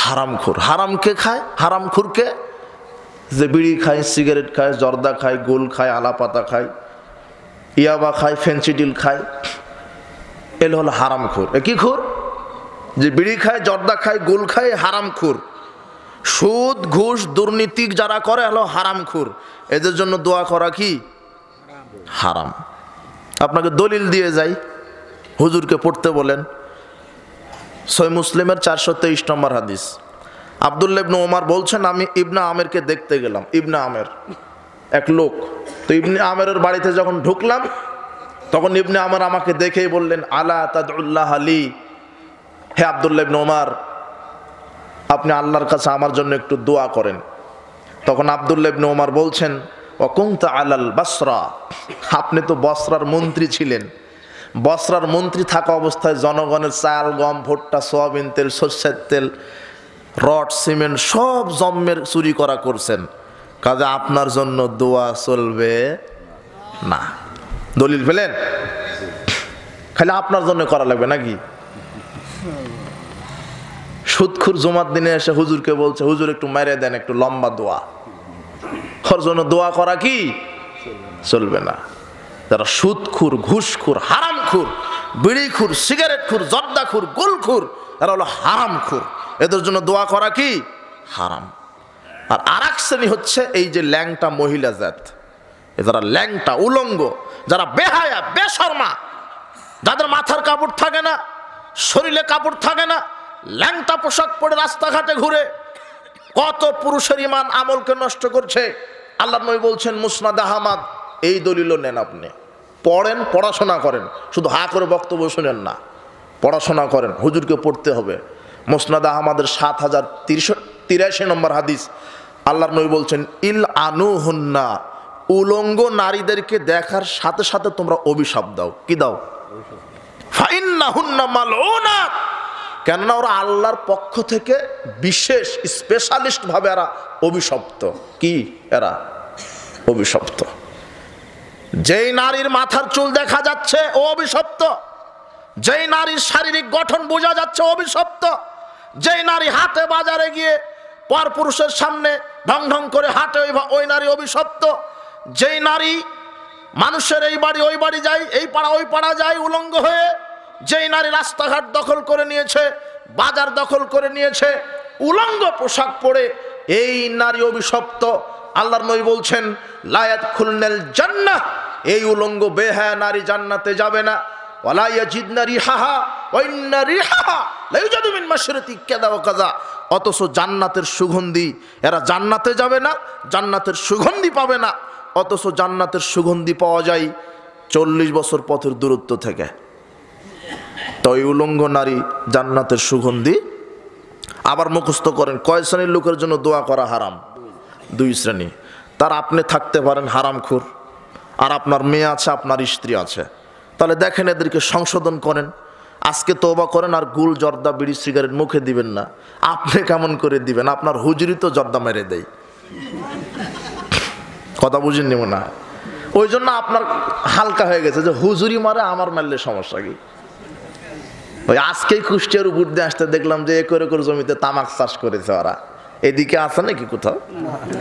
হারামখোর। হারাম কে খায়? হারামখোরকে যে বিড়ি খায়, সিগারেট খায়, জর্দা খায়, গোল খায়, আলাপাতা খায়, ইয়াবা খায়, ফেন্সিডিল খায়, এলো হলো হারামখোর। এ কি খুর? যে বিড়ি খায়, জর্দা খায়, গোল খায়, হারামখোর। সুদ ঘুষ দুর্নীতি যারা করে হলো হারামখোর। এদের জন্য দোয়া করা কি হারাম। আপনাকে দলিল দিয়ে যাই, হুজুরকে পড়তে বলেন। সহিহ মুসলিমের 423 নম্বর হাদিস। আব্দুল্লাহ ইবনে ওমর বলছেন, আমি ইবনে আমেরকে দেখতে গেলাম। ইবনে আমের এক লোক। তো ইবনে আমেরের বাড়িতে যখন ঢুকলাম, তখন ইবনে আমের আমাকে দেখেই বললেন, আলা তাদউল্লাহ আলী, হে আব্দুল্লাহ ইবনে ওমর, আপনি আল্লাহর কাছে আমার জন্য একটু দোয়া করেন। তখন আব্দুল্লাহ ইবনে ওমর বলছেন, ওয়া কুনতা আলাল বাসরা, আপনি তো বসরার মন্ত্রী ছিলেন। বসরার মন্ত্রী থাকা অবস্থায় জনগণের চাল, গম, ভুট্টা, সোয়াবিন তেল, সরষের তেল, রড, সিমেন্ট সব জম্মের চুরি করা করছেন। কাজে আপনার জন্য দোয়া চলবে না। দলিল পেলেন? খালি আপনার জন্য করা লাগবে নাকি? সুদখুর জুমার দিনে এসে হুজুরকে বলছে, হুজুর একটু মেরে দেন, একটু লম্বা দোয়া। ওর জন্য দোয়া করা কি চলবে না। যারা সুদখুর, ঘুষখুর, হারামখুর, বিড়িখুর, সিগারেটখুর, জর্দাখুর, গোলখুর, এরা হলো হারামখুর। এদের জন্য দোয়া করা কি হারাম। আর আরেক শ্রেণী হচ্ছে এই যে ল্যাংটা মহিলা জাত, যারা ল্যাংটা, উলঙ্গ, যারা বেহায়া, বেশরমা, যাদের মাথার কাপড় থাকে না, শরীরে কাপড় থাকে না, ল্যাংটা পোশাক পরে রাস্তাঘাটে ঘুরে কত পুরুষের ইমান আমলকে নষ্ট করছে। আল্লাহ নবী বলছেন মুসনাদ আহমদ, এই দলিলও নেন, আপনি পড়েন, পড়াশোনা করেন, শুধু হা করে বক্তব্য শুনেন না, পড়াশোনা করেন। হুজুরকে পড়তে হবে। মুসনাদ আহমদের 7083 নম্বর হাদিস। আল্লাহর নবী বলছেন, ইল আনুহুন্না, উলঙ্গ নারীদেরকে দেখার সাথে সাথে তোমরা অভিশাপ দাও। কি দাও? ফাইন্নাহুন্না মালউনাত, কেননা ওরা আল্লাহর পক্ষ থেকে বিশেষ স্পেশালিস্ট ভাবে এরা অভিশপ্ত। কি এরা অভিশপ্ত? যেই নারীর মাথার চুল দেখা যাচ্ছে ও অভিশপ্ত, যেই নারীর শারীরিক গঠন বোঝা যাচ্ছে অভিশপ্ত, যেই নারী হাটে বাজারে গিয়ে পর পুরুষের সামনে ঢং ঢং করে হাঁটে ওই নারী অভিশপ্ত, যেই নারী মানুষের এই বাড়ি ওই বাড়ি যায়, এই পাড়া ওই পাড়া যায় উলঙ্গ হয়ে, যেই নারী রাস্তাঘাট দখল করে নিয়েছে, বাজার দখল করে নিয়েছে উলঙ্গ পোশাক পরে, এই নারী অভিশপ্ত। আল্লাহর নবী বলছেন, লা ইয়াদখুলুল জান্নাহ, এই উলঙ্গ বেহায়া নারী জান্নাতে যাবে না। ওয়ালা ইয়াজিদনা রিহাহা ওয়া ইন্না রিহাহা লা ইউজাদু মিন মাশরিকি কাযা ওয়া কাযা, অথচ জান্নাতের সুগন্ধি, এরা জান্নাতে যাবে না, জান্নাতের সুগন্ধি পাবে না, অথচ জান্নাতের সুগন্ধি পাওয়া যায় 40 বছর পথের দূরত্ব থেকে। তো এই উলঙ্গ নারী জান্নাতের সুগন্ধি। আবার মুখস্থ করেন, কয় শ্রেণীর লোকের জন্য দোয়া করা হারাম? 2 শ্রেণী। তার আপনি থাকতে পারেন হারামখোর, আর আপনার মেয়ে আছে, আপনার স্ত্রী আছে। তাহলে দেখেন এদেরকে সংশোধন করেন, আজকে তওবা করেন, আর গুল জর্দা বিড়ি সিগারেট মুখে দিবেন না। আপনি কেমন করে দিবেন? আপনার হুজুরি তো জর্দা মেরে দেয়। কথা বুঝেননি মনে হয়? ওই জন্য আপনার হালকা হয়ে গেছে যে হুজুরি মারে, আমার মারলে সমস্যা কি? ওই আজকেই কুষ্টিয়ার উপর দিয়ে আসতে দেখলাম যে একর একর জমিতে তামাক চাষ করেছে ওরা। এদিকে আছে নাকি কোথাও?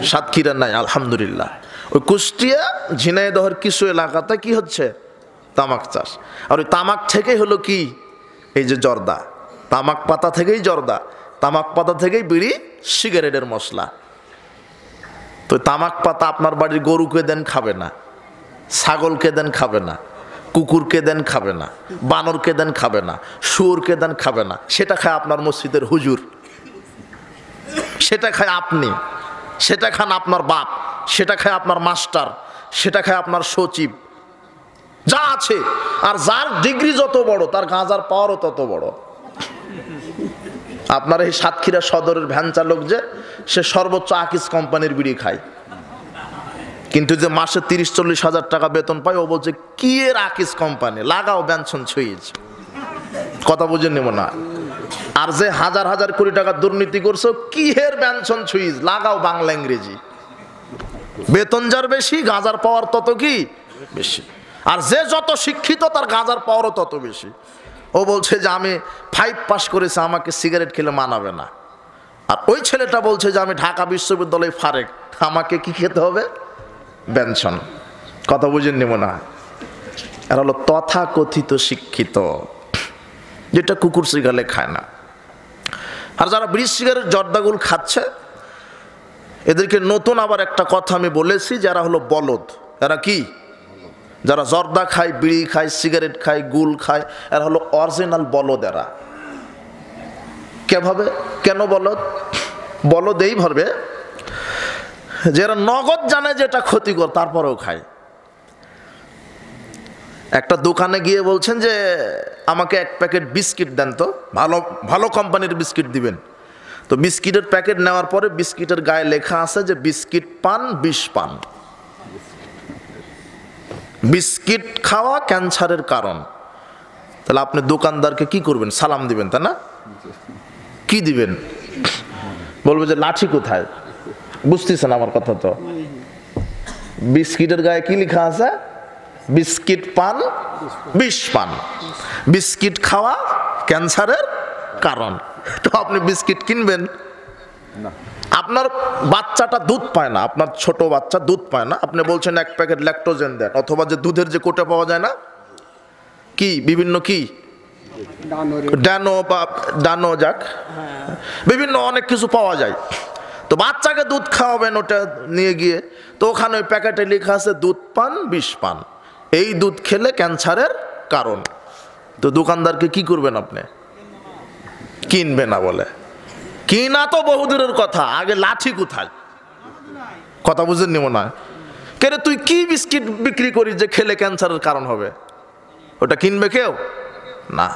সাতক্ষীরা নাই, আলহামদুলিল্লাহ। ওই কুষ্টিয়া ঝিনাইদহের কিছু এলাকাতে কি হচ্ছে? তামাক চাষ। আর ওই তামাক থেকেই হলো কি? এই যে জর্দা, তামাক পাতা থেকেই জর্দা, তামাক পাতা থেকেই বিড়ি সিগারেটের মশলা। তো তামাক পাতা আপনার বাড়ির গরুকে দেন খাবে না, ছাগলকে দেন খাবে না, কুকুরকে দেন খাবে না, বানরকে দেন খাবে না, শুয়োরকে দেন খাবে না। সেটা খায় আপনার মসজিদের হুজুর, সেটা খায় আপনি, সেটা খান আপনার বাপ, সেটা খায় আপনার মাস্টার, সেটা খায় আপনার সচিব, যা আছে। আর যার ডিগ্রি যত বড় তার গাঁজার পাওয়ারও তত বড়। আপনার এই সাতক্ষীরা সদরের ভ্যান চালক যে, সে সর্বোচ্চ আকিস কোম্পানির বিড়ি খায়, কিন্তু যে মাসে 30-40 হাজার টাকা বেতন পায়, ও বলছে কি এর আকিস কোম্পানি, লাগাও বেনশন সুইচ। কথা বুঝেন নিব না? আর যে হাজার হাজার কোটি টাকা দুর্নীতি করছো, কি এর বেনশন সুইচ, লাগাও বাংলা ইংরেজি। বেতন যার বেশি, গাঁজার পাওয়ার তত কি বেশি। আর যে যত শিক্ষিত, তার গাঁজার পাওয়ারও তত বেশি। ও বলছে যে আমি 5 পাস করেছি, আমাকে সিগারেট খেলে মানাবে না। আর ওই ছেলেটা বলছে যে আমি ঢাকা বিশ্ববিদ্যালয়ে ফারেক, আমাকে কি খেতে হবে? বেনশন। কথা বুঝেননি মনে হয়? এরা হলো তথাকথিত শিক্ষিত, যেটা কুকুর সিগারেট খায় না। আর যারা বিড়ি সিগারেট জর্দাগুল খাচ্ছে, এদেরকে নতুন আবার একটা কথা আমি বলেছি, যারা হলো বলদ। এরা কি? যারা জর্দা খায়, বিড়ি খায়, সিগারেট খায়, গুল খায়, এরা হলো অরিজিনাল বলদ। এরা কেভাবে, কেন বলদ? বলদ এইভাবে যারা নগদ জানে যেটা ক্ষতিকর, তারপরেও খায়। একটা দোকানে গিয়ে বলছেন যে আমাকে 1 প্যাকেট বিস্কিট দেন তো, ভালো ভালো কোম্পানির বিস্কিট দিবেন। তো বিস্কিটের প্যাকেট নেওয়ার পরে বিস্কিটের গায়ে লেখা আছে যে বিস্কিট পান, বিষ পান। বিস্কিট খাওয়া ক্যান্সারের কারণ। তাহলে আপনি দোকানদারকে কি করবেন? সালাম দিবেন, তাই না? কি দিবেন? বলবে যে লাঠি কোথায়? বুঝতেছেন আমার কথা? তো বিস্কিটের গায়ে কি লেখা আছে? বিস্কিট পান, বিষ পান। বিস্কিট খাওয়া ক্যান্সারের কারণ। তো আপনি বিস্কিট কিনবেন না। আপনার বাচ্চাটা দুধ পায় না, আপনার ছোট বাচ্চা দুধ পায় না, আপনি বলছেন 1 প্যাকেট ল্যাকটোজেন দেন, অথবা যে দুধের যে কোটা পাওয়া যায় না, কি বিভিন্ন কি ডানো বা ডানো যাক, বিভিন্ন অনেক কিছু পাওয়া যায়। তো বাচ্চাকে দুধ খাওয়াবেন ওটা নিয়ে গিয়ে, তো ওখানে ওই প্যাকেটে লেখা আছে দুধ পান, বিষ পান, এই দুধ খেলে ক্যান্সারের কারণ। তো দোকানদারকে কি করবেন আপনি? কিনবে না বলে। কিনা তো বহুদূরের কথা, আগে লাঠি কোথায়? কথা বুঝেননি মনে হয়? কেন তুই কি বিস্কিট বিক্রি করিস যে খেলে ক্যান্সারের কারণ হবে? ওটা কিনবে কেউ না।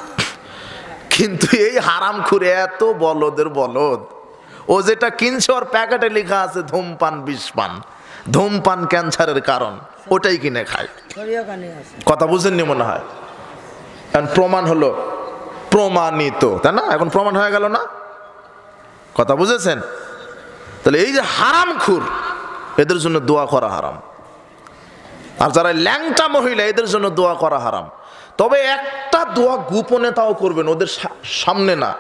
কিন্তু এই হারামখুরে এত বলদের বলদ, ও যেটা কিনছে ওর প্যাকেটে লেখা আছে ধূমপান, বিষ পান, ধূমপান ক্যান্সারের কারণ, ওটাই কিনে খায়। কথা বুঝেননি মনে হয়? এখন প্রমাণ হলো, প্রমাণিত, তাই না? এখন প্রমাণ হয়ে গেল না? কথা বুঝেছেন? তাহলে এই যে হারামখুর, এদের জন্য দোয়া করা হারাম। আর যারা ল্যাংটা মহিলা, এদের জন্য দোয়া করা হারাম। তবে একটা দোয়া গোপনে তাও করবেন, ওদের সামনে না,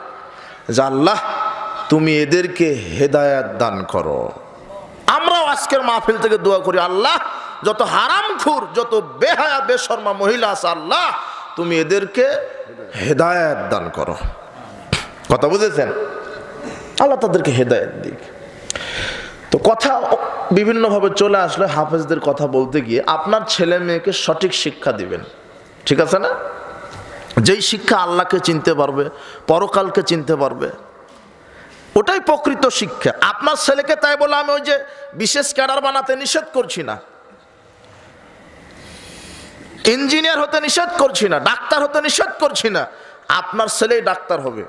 যে আল্লাহ তুমি এদেরকে হেদায়েত দান করো। আমরাও আজকের মাহফিল থেকে দোয়া করি, আল্লাহ যত হারামখুর, যত বেহায়া বেশরমা মহিলা আছে, আল্লাহ তুমি এদেরকে হেদায়েত দান করো। কথা বুঝেছেন? আল্লাহ তাদেরকে হেদায়েত দিক। তো কথা বিভিন্নভাবে চলে আসলে হাফেজদের কথা বলতে গিয়ে আপনার ছেলে মেয়েকে সঠিক শিক্ষা দিবেন, ঠিক আছে না? যেই শিক্ষা আল্লাহকে চিনতে পারবে, পরকালকে চিনতে পারবে, ওটাই প্রকৃত শিক্ষা। আপনার ছেলেকে তাই বলে আমি ওই যে বিশেষ ক্যাডার বানাতে নিষেধ করছি না, ইঞ্জিনিয়ার হতে নিষেধ করছি না, ডাক্তার হতে নিষেধ করছি না। আপনার ছেলেই ডাক্তার হবে,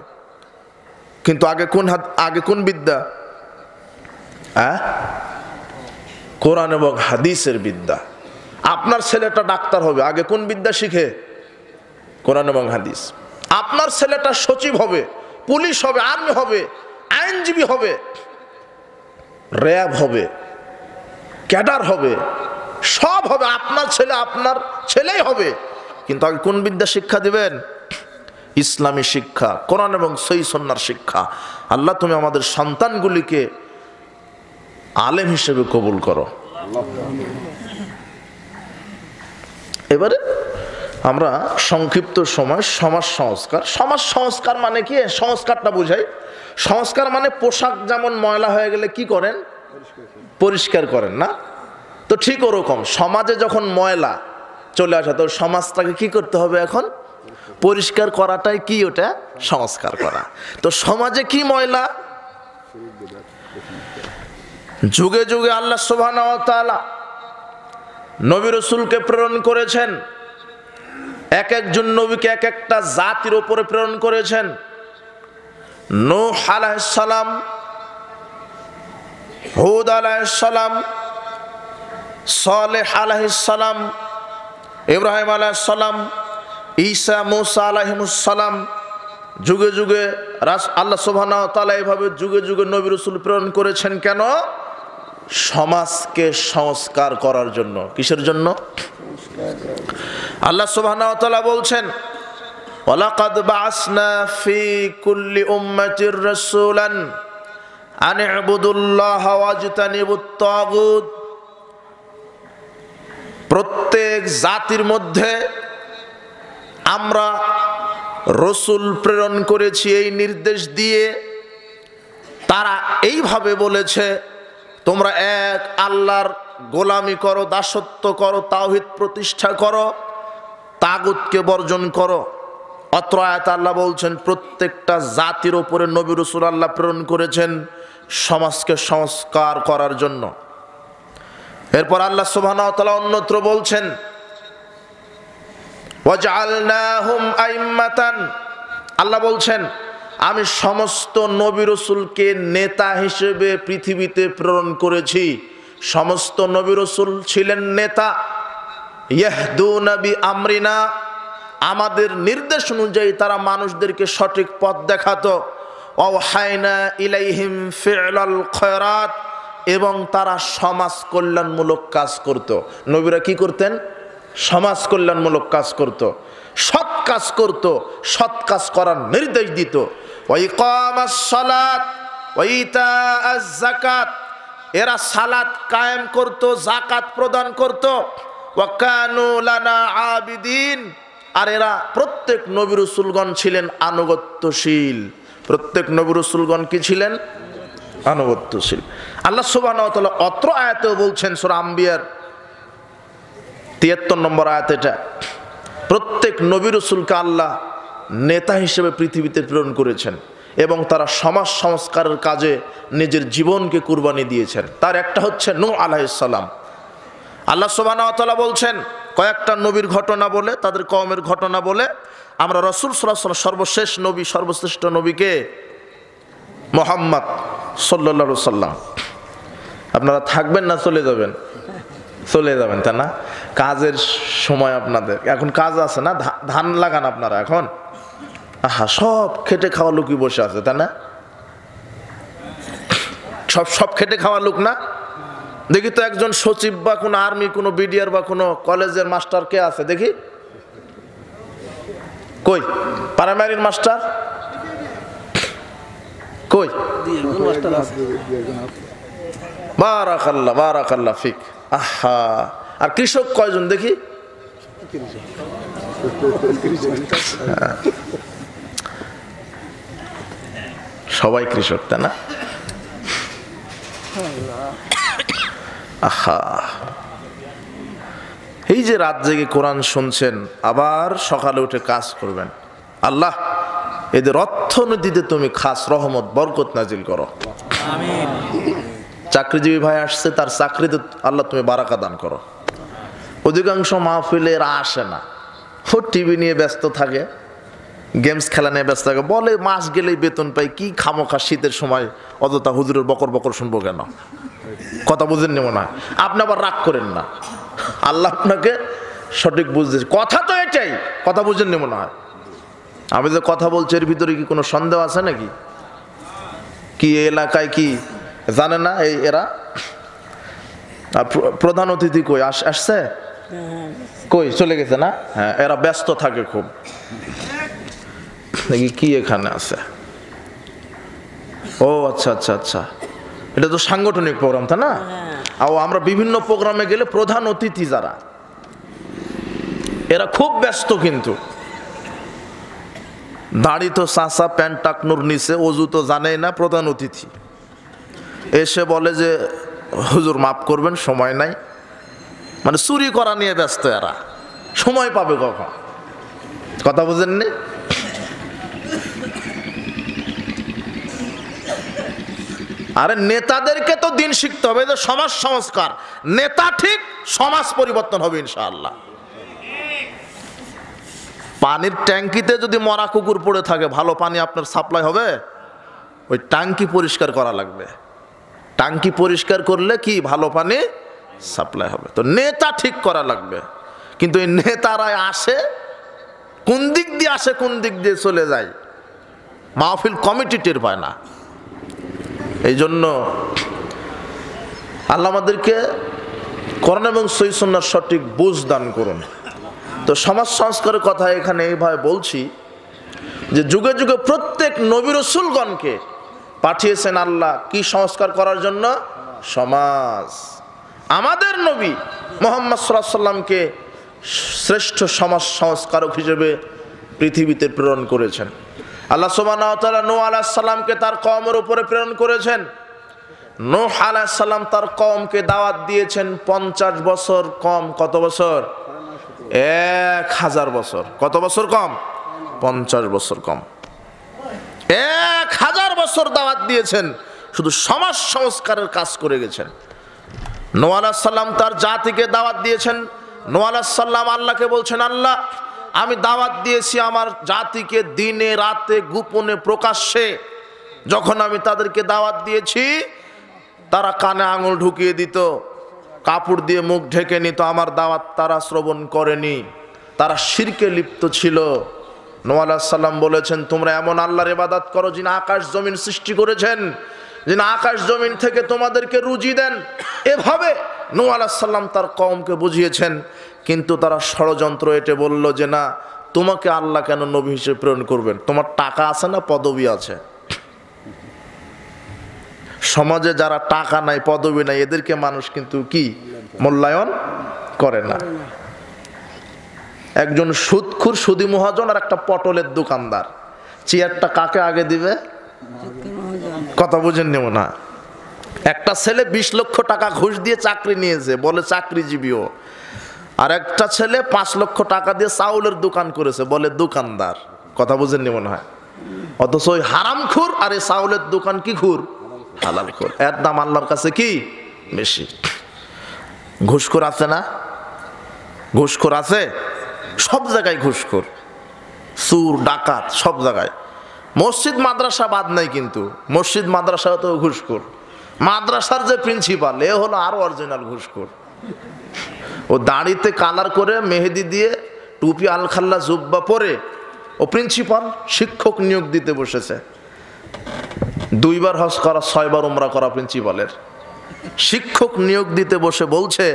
কিন্তু আগে কোন বিদ্যা? কোরআন এবং হাদিসের বিদ্যা। আপনার ছেলেটা ডাক্তার হবে, আগে কোন বিদ্যা শিখে? কোরআন এবং হাদিস। আপনার ছেলেটা সচিব হবে, পুলিশ হবে, আর্মি হবে, আইনজীবী হবে, র্যাব হবে, ক্যাডার হবে, সব হবে। আপনার ছেলেই হবে, কিন্তু আগে কোন বিদ্যা শিক্ষা দিবেন? ইসলামী শিক্ষা, কোরআন এবং সহিহ সুন্নাহর শিক্ষা। আল্লাহ তুমি আমাদের সন্তানগুলিকে আলেম হিসেবে কবুল করো। এবারে আমরা সংক্ষিপ্ত সময় সমাজ সংস্কার মানে কি? সংস্কারটা বুঝাই। সংস্কার মানে পোশাক যেমন ময়লা হয়ে গেলে কি করেন? পরিষ্কার করেন না? তো ঠিক ওরকম সমাজে যখন ময়লা চলে আসে তো সমাজটাকে কি করতে হবে? এখন পরিষ্কার করাটাই কি? ওটা সংস্কার করা। তো সমাজে কি ময়লা? যুগে যুগে আল্লাহ সুবহানাহু ওয়া তাআলা নবী রাসূলকে প্রেরণ করেছেন, এক একজন নবীকে এক একটা জাতির উপরে প্রেরণ করেছেন। নূহ আলাইহিস সালাম, হুদ আলাইহিস সালাম, সালেহ আলাইহিস সালাম, ইব্রাহিম আলাইহিস সালাম, ঈসা মুসা আলাইহিমুস সালাম। যুগে যুগে আল্লাহ সুবহানাহু ওয়া তাআলা এভাবে যুগে যুগে নবী রাসূল প্রেরণ করেছেন। কেন? সমাজকে সংস্কার করার জন্য। কিসের জন্য? আল্লাহ সুবহানাহু ওয়া তাআলা বলছেন, ওয়ালাকাদ বাআসনা ফি কুল্লি উম্মাতির রাসূলান আন ইবুদুল্লাহা ওয়াজতানিবুত তাগুত। প্রত্যেক জাতির মধ্যে আমরা রসুল প্রেরণ করেছি এই নির্দেশ দিয়ে, তারা এইভাবে বলেছে তোমরা এক আল্লাহর গোলামি করো, দাসত্ব করো, তাওহীদ প্রতিষ্ঠা করো, তাগুতকে বর্জন করো। অত্র আয়াতে আল্লাহ বলছেন প্রত্যেকটা জাতির উপরে নবী রাসূল আল্লাহ প্রেরণ করেছেন সমাজকে সংস্কার করার জন্য। এরপর আল্লাহ সুবহানাহু ওয়া তাআলা অন্যত্র বলছেন, ওয়াজআলনাহুম আইম্মাতান। আল্লাহ বলছেন আমি সমস্ত নবী রাসূলকে নেতা হিসেবে পৃথিবীতে প্রেরণ করেছি। সমস্ত নবী রাসূল ছিলেন নেতা। ইয়াহদুনা বিআমরিনা, আমাদের নির্দেশ অনুযায়ী তারা মানুষদেরকে সঠিক পথ দেখাতো। ওয়াহাইনা ইলাইহিম ফি'লাল খায়রাত, এবং তারা সমাজ কল্যাণমূলক কাজ করত। নবীরা কি করতেন? সমাজ কল্যাণমূলক কাজ করত, সৎ কাজ করত, সৎ কাজ করার নির্দেশ দিত। ওয়া ইকামাস সালাত ওয়া ইতাআজ যাকাত, এরা সালাত কায়েম করত, যাকাত প্রদান করত। ওয়া কানু লানা আবিদিন, আর এরা প্রত্যেক নবী রাসূলগণ ছিলেন আনুগত্যশীল। প্রত্যেক নবী রাসূলগণ কি ছিলেন? আনুগত্যশীল। আল্লাহ সুবহানাহু ওয়া তাআলা অত্র আয়াতেও বলছেন, সূরা আম্বিয়ার ৭৩ নম্বর আয়াত এটা, প্রত্যেক নবী রাসূলকে আল্লাহ নেতা হিসেবে পৃথিবীতে প্রেরণ করেছেন এবং তারা সমাজ সংস্কারের কাজে নিজের জীবনকে কুরবানি দিয়েছেন। তার একটা হচ্ছে নূহ আলাইহিস সালাম। আল্লাহ সুবহানাহু ওয়া তাআলা বলছেন কয়েকটা নবীর ঘটনা বলে, তাদের কওমের ঘটনা বলে আমরা রাসূল সাল্লাল্লাহু আলাইহি ওয়াসাল্লাম সর্বশেষ নবী, সর্বশ্রেষ্ঠ নবীকে মুহাম্মদ সাল্লাল্লাহু আলাইহি ওয়াসাল্লাম। আপনারা থাকবেন না চলে যাবেন? চলে যাবেন, তাই না? কাজের সময় আপনাদের এখন কাজ আছে না, ধান লাগান আপনারা এখন। আহা, সব খেটে খাওয়া লোকই বসে আছে, তাই না? সব খেটে খাওয়া লোক না? দেখি তো একজন সচিব বা কোনো আর্মি, কোনো বিডিআর বা কোনো কলেজের মাস্টার কে আছে দেখি? কই? প্রাইমারির মাস্টার কই? বারাকাল্লাহ, বারাকাল্লাহ ফিক। আহা, আর কৃষক কয়জন দেখি? সবাই কৃষক, তাই না? আহা, এই যে রাত জেগে কোরআন শুনছেন, আবার সকালে উঠে কাজ করবেন। আল্লাহ এদের অর্থনীতিতে তুমি খাস রহমত বরকত নাজিল করো। আমিন। চাকরিজীবী ভাই আসছে, তার চাকরিতে আল্লাহ তুমি বারাকা দান করো। অধিকাংশ মাহফিলে এরা আসে না, ও টিভি নিয়ে ব্যস্ত থাকে, গেমস খেলা নিয়ে ব্যস্ত থাকে, বলে মাস গেলেই বেতন পাই, কি খামোখা শীতের সময় অযথা হুজুরের বকর বকর শুনবো কেন? কথা বুঝেননি মনে হয়? আপনি আবার রাগ করেন না, আল্লাহ আপনাকে সঠিক বুঝতে, কথা তো এটাই, কথা বুঝেননি মনে হয়? আমি যে কথা বলছি এর ভিতরে কি কোনো সন্দেহ আছে নাকি? কি এই এলাকায় কি জানে না এই এরা? প্রধান অতিথি কই আসছে? কই চলে গেছে না? হ্যাঁ, এরা ব্যস্ত থাকে খুব। দেখি কি এখানে আছে। ও আচ্ছা আচ্ছা আচ্ছা, এটা তো সাংগঠনিক প্রোগ্রাম, তাই না? আমরা বিভিন্ন প্রোগ্রামে গেলে প্রধান অতিথি যারা, এরা খুব ব্যস্ত, কিন্তু দাড়ি তো চাচা, প্যান্ট টাকনুর নিচে, অজু তো জানেই না। প্রধান অতিথি এসে বলে যে হুজুর মাফ করবেন, সময় নাই। মানে চুরি করা নিয়ে ব্যস্ত এরা, সময় পাবে কখন? কথা বুঝেননি? আরে নেতাদেরকে তো দিন শিখতে হবে, যে সমাজ সংস্কার, নেতা ঠিক, সমাজ পরিবর্তন হবে ইনশাআল্লাহ। পানির ট্যাঙ্কিতে যদি মরা কুকুর পড়ে থাকে, ভালো পানি আপনার সাপ্লাই হবে? ওই ট্যাঙ্কি পরিষ্কার করা লাগবে। ট্যাঙ্কি পরিষ্কার করলে কি ভালো পানি সাপ্লাই হবে। তো নেতা ঠিক করা লাগবে। কিন্তু এই নেতারাই আসে, কোন দিক দিয়ে আসে কোন দিক দিয়ে চলে যায়, মাহফিল কমিটি টের পায় না। এই জন্য আল্লাহ আমাদেরকে কোরআন এবং সহিহ সুন্নাহর সঠিক বুঝ দান করুন। তো সমাজ সংস্কারের কথা এখানে এইভাবে বলছি যে যুগে যুগে প্রত্যেক নবী রাসূলগণকে পাঠিয়েছেন আল্লাহ কি সংস্কার করার জন্য? সমাজ। আমাদের নবী মুহাম্মদ সাল্লাল্লাহু আলাইহি ওয়াসাল্লামকে শ্রেষ্ঠ সমাজ সংস্কারক হিসেবে পৃথিবীতে প্রেরণ করেছেন। আল্লাহ সুবহানাহু ওয়া তাআলা নূহ আলাইহিস সালামকে তার কওমের উপরে প্রেরণ করেছেন। নূহ আলাইহিস সালাম তার কওমকে দাওয়াত দিয়েছেন 50 বছর কম। কত বছর? 1000 বছর। কত বছর কম? 50 বছর কম। 1000 বছর দাওয়াত দিয়েছেন, শুধু সমাজ সংস্কারের কাজ করে গেছেন। নূহ আলাইহিস সালাম তার জাতিকে দাওয়াত দিয়েছেন। নূহ আলাইহিস সালাম আল্লাহকে বলছেন, আল্লাহ আমি দাওয়াত দিয়েছি আমার জাতিকে দিনে রাতে গোপনে প্রকাশ্যে। যখন আমি তাদেরকে দাওয়াত দিয়েছি তারা কানে আঙুল ঢুকিয়ে দিত, কাপড় দিয়ে মুখ ঢেকে নিত, আমার দাওয়াত তারা শ্রবণ করেনি, তারা শিরকে লিপ্ত ছিল। নূহ আলাইহিস সালাম বলেছেন, তোমরা এমন আল্লাহর ইবাদত করো যিনি আকাশ জমিন সৃষ্টি করেছেন, যিনি আকাশ জমিন থেকে তোমাদেরকে রুজি দেন। এভাবে নূহ আলাইহিস সালাম তার কওমকে বুঝিয়েছেন। কিন্তু তারা ষড়যন্ত্র এঁটে বলল যে না, তোমাকে আল্লাহ কেন নবী হিসেবে প্রেরণ করবেন? তোমার টাকা আছে না, পদবি আছে? সমাজে যারা টাকা নাই, পদবি নাই, এদেরকে মানুষ কিন্তু কি মূল্যায়ন করে না। একজন সুদখোর সুদী মহাজন আর একটা পটলের দোকানদার, চেয়ারটা কাকে আগে দিবে? কথা বুঝেননি মনে হয়? একটা ছেলে 20 লক্ষ টাকা ঘুষ দিয়ে চাকরি নিয়েছে, বলে চাকরিজীবীও। আর একটা ছেলে 5 লক্ষ টাকা দিয়ে চাউলের দোকান করেছে, বলে দোকানদার। কথা বুঝেননি মনে হয়? অথচ ওই হারামখোর আর এই চাউলের দোকান কি খুর? হালালখোর। এর দাম আল্লাহর কাছে কি বেশি। ঘুষখোর আছে না? ঘুষখোর আছে, সব জায়গায় ঘুষখোর, চোর ডাকাত সব জায়গায়। মসজিদ মাদ্রাসা বাদ নাই, কিন্তু মসজিদ মাদ্রাসাও তো ঘুষখোর। মাদ্রাসার যে প্রিন্সিপাল, এ হলো আরো অরিজিনাল ঘুষখোর। ও দাড়িতে কালার করে মেহেদি দিয়ে টুপি আলখাল্লা জুব্বা পরে ও প্রিন্সিপাল শিক্ষক নিয়োগ দিতে বসেছে। 2 বার হজ করা, 6 বার উমরা করা প্রিন্সিপালের। শিক্ষক নিয়োগ দিতে বসে বলছে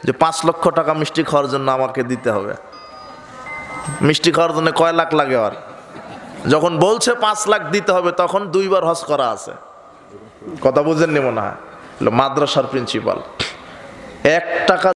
যে 5 লক্ষ টাকা মিষ্টি খাওয়ার জন্য আমাকে দিতে হবে। মিষ্টি খাওয়ার জন্য কয় লাখ লাগে? আর যখন বলছে 5 লাখ দিতে হবে, তখন 2 বার হজ করা আছে। কথা বুঝেননি মনে হয়? মাদ্রাসার প্রিন্সিপাল 1 টাকা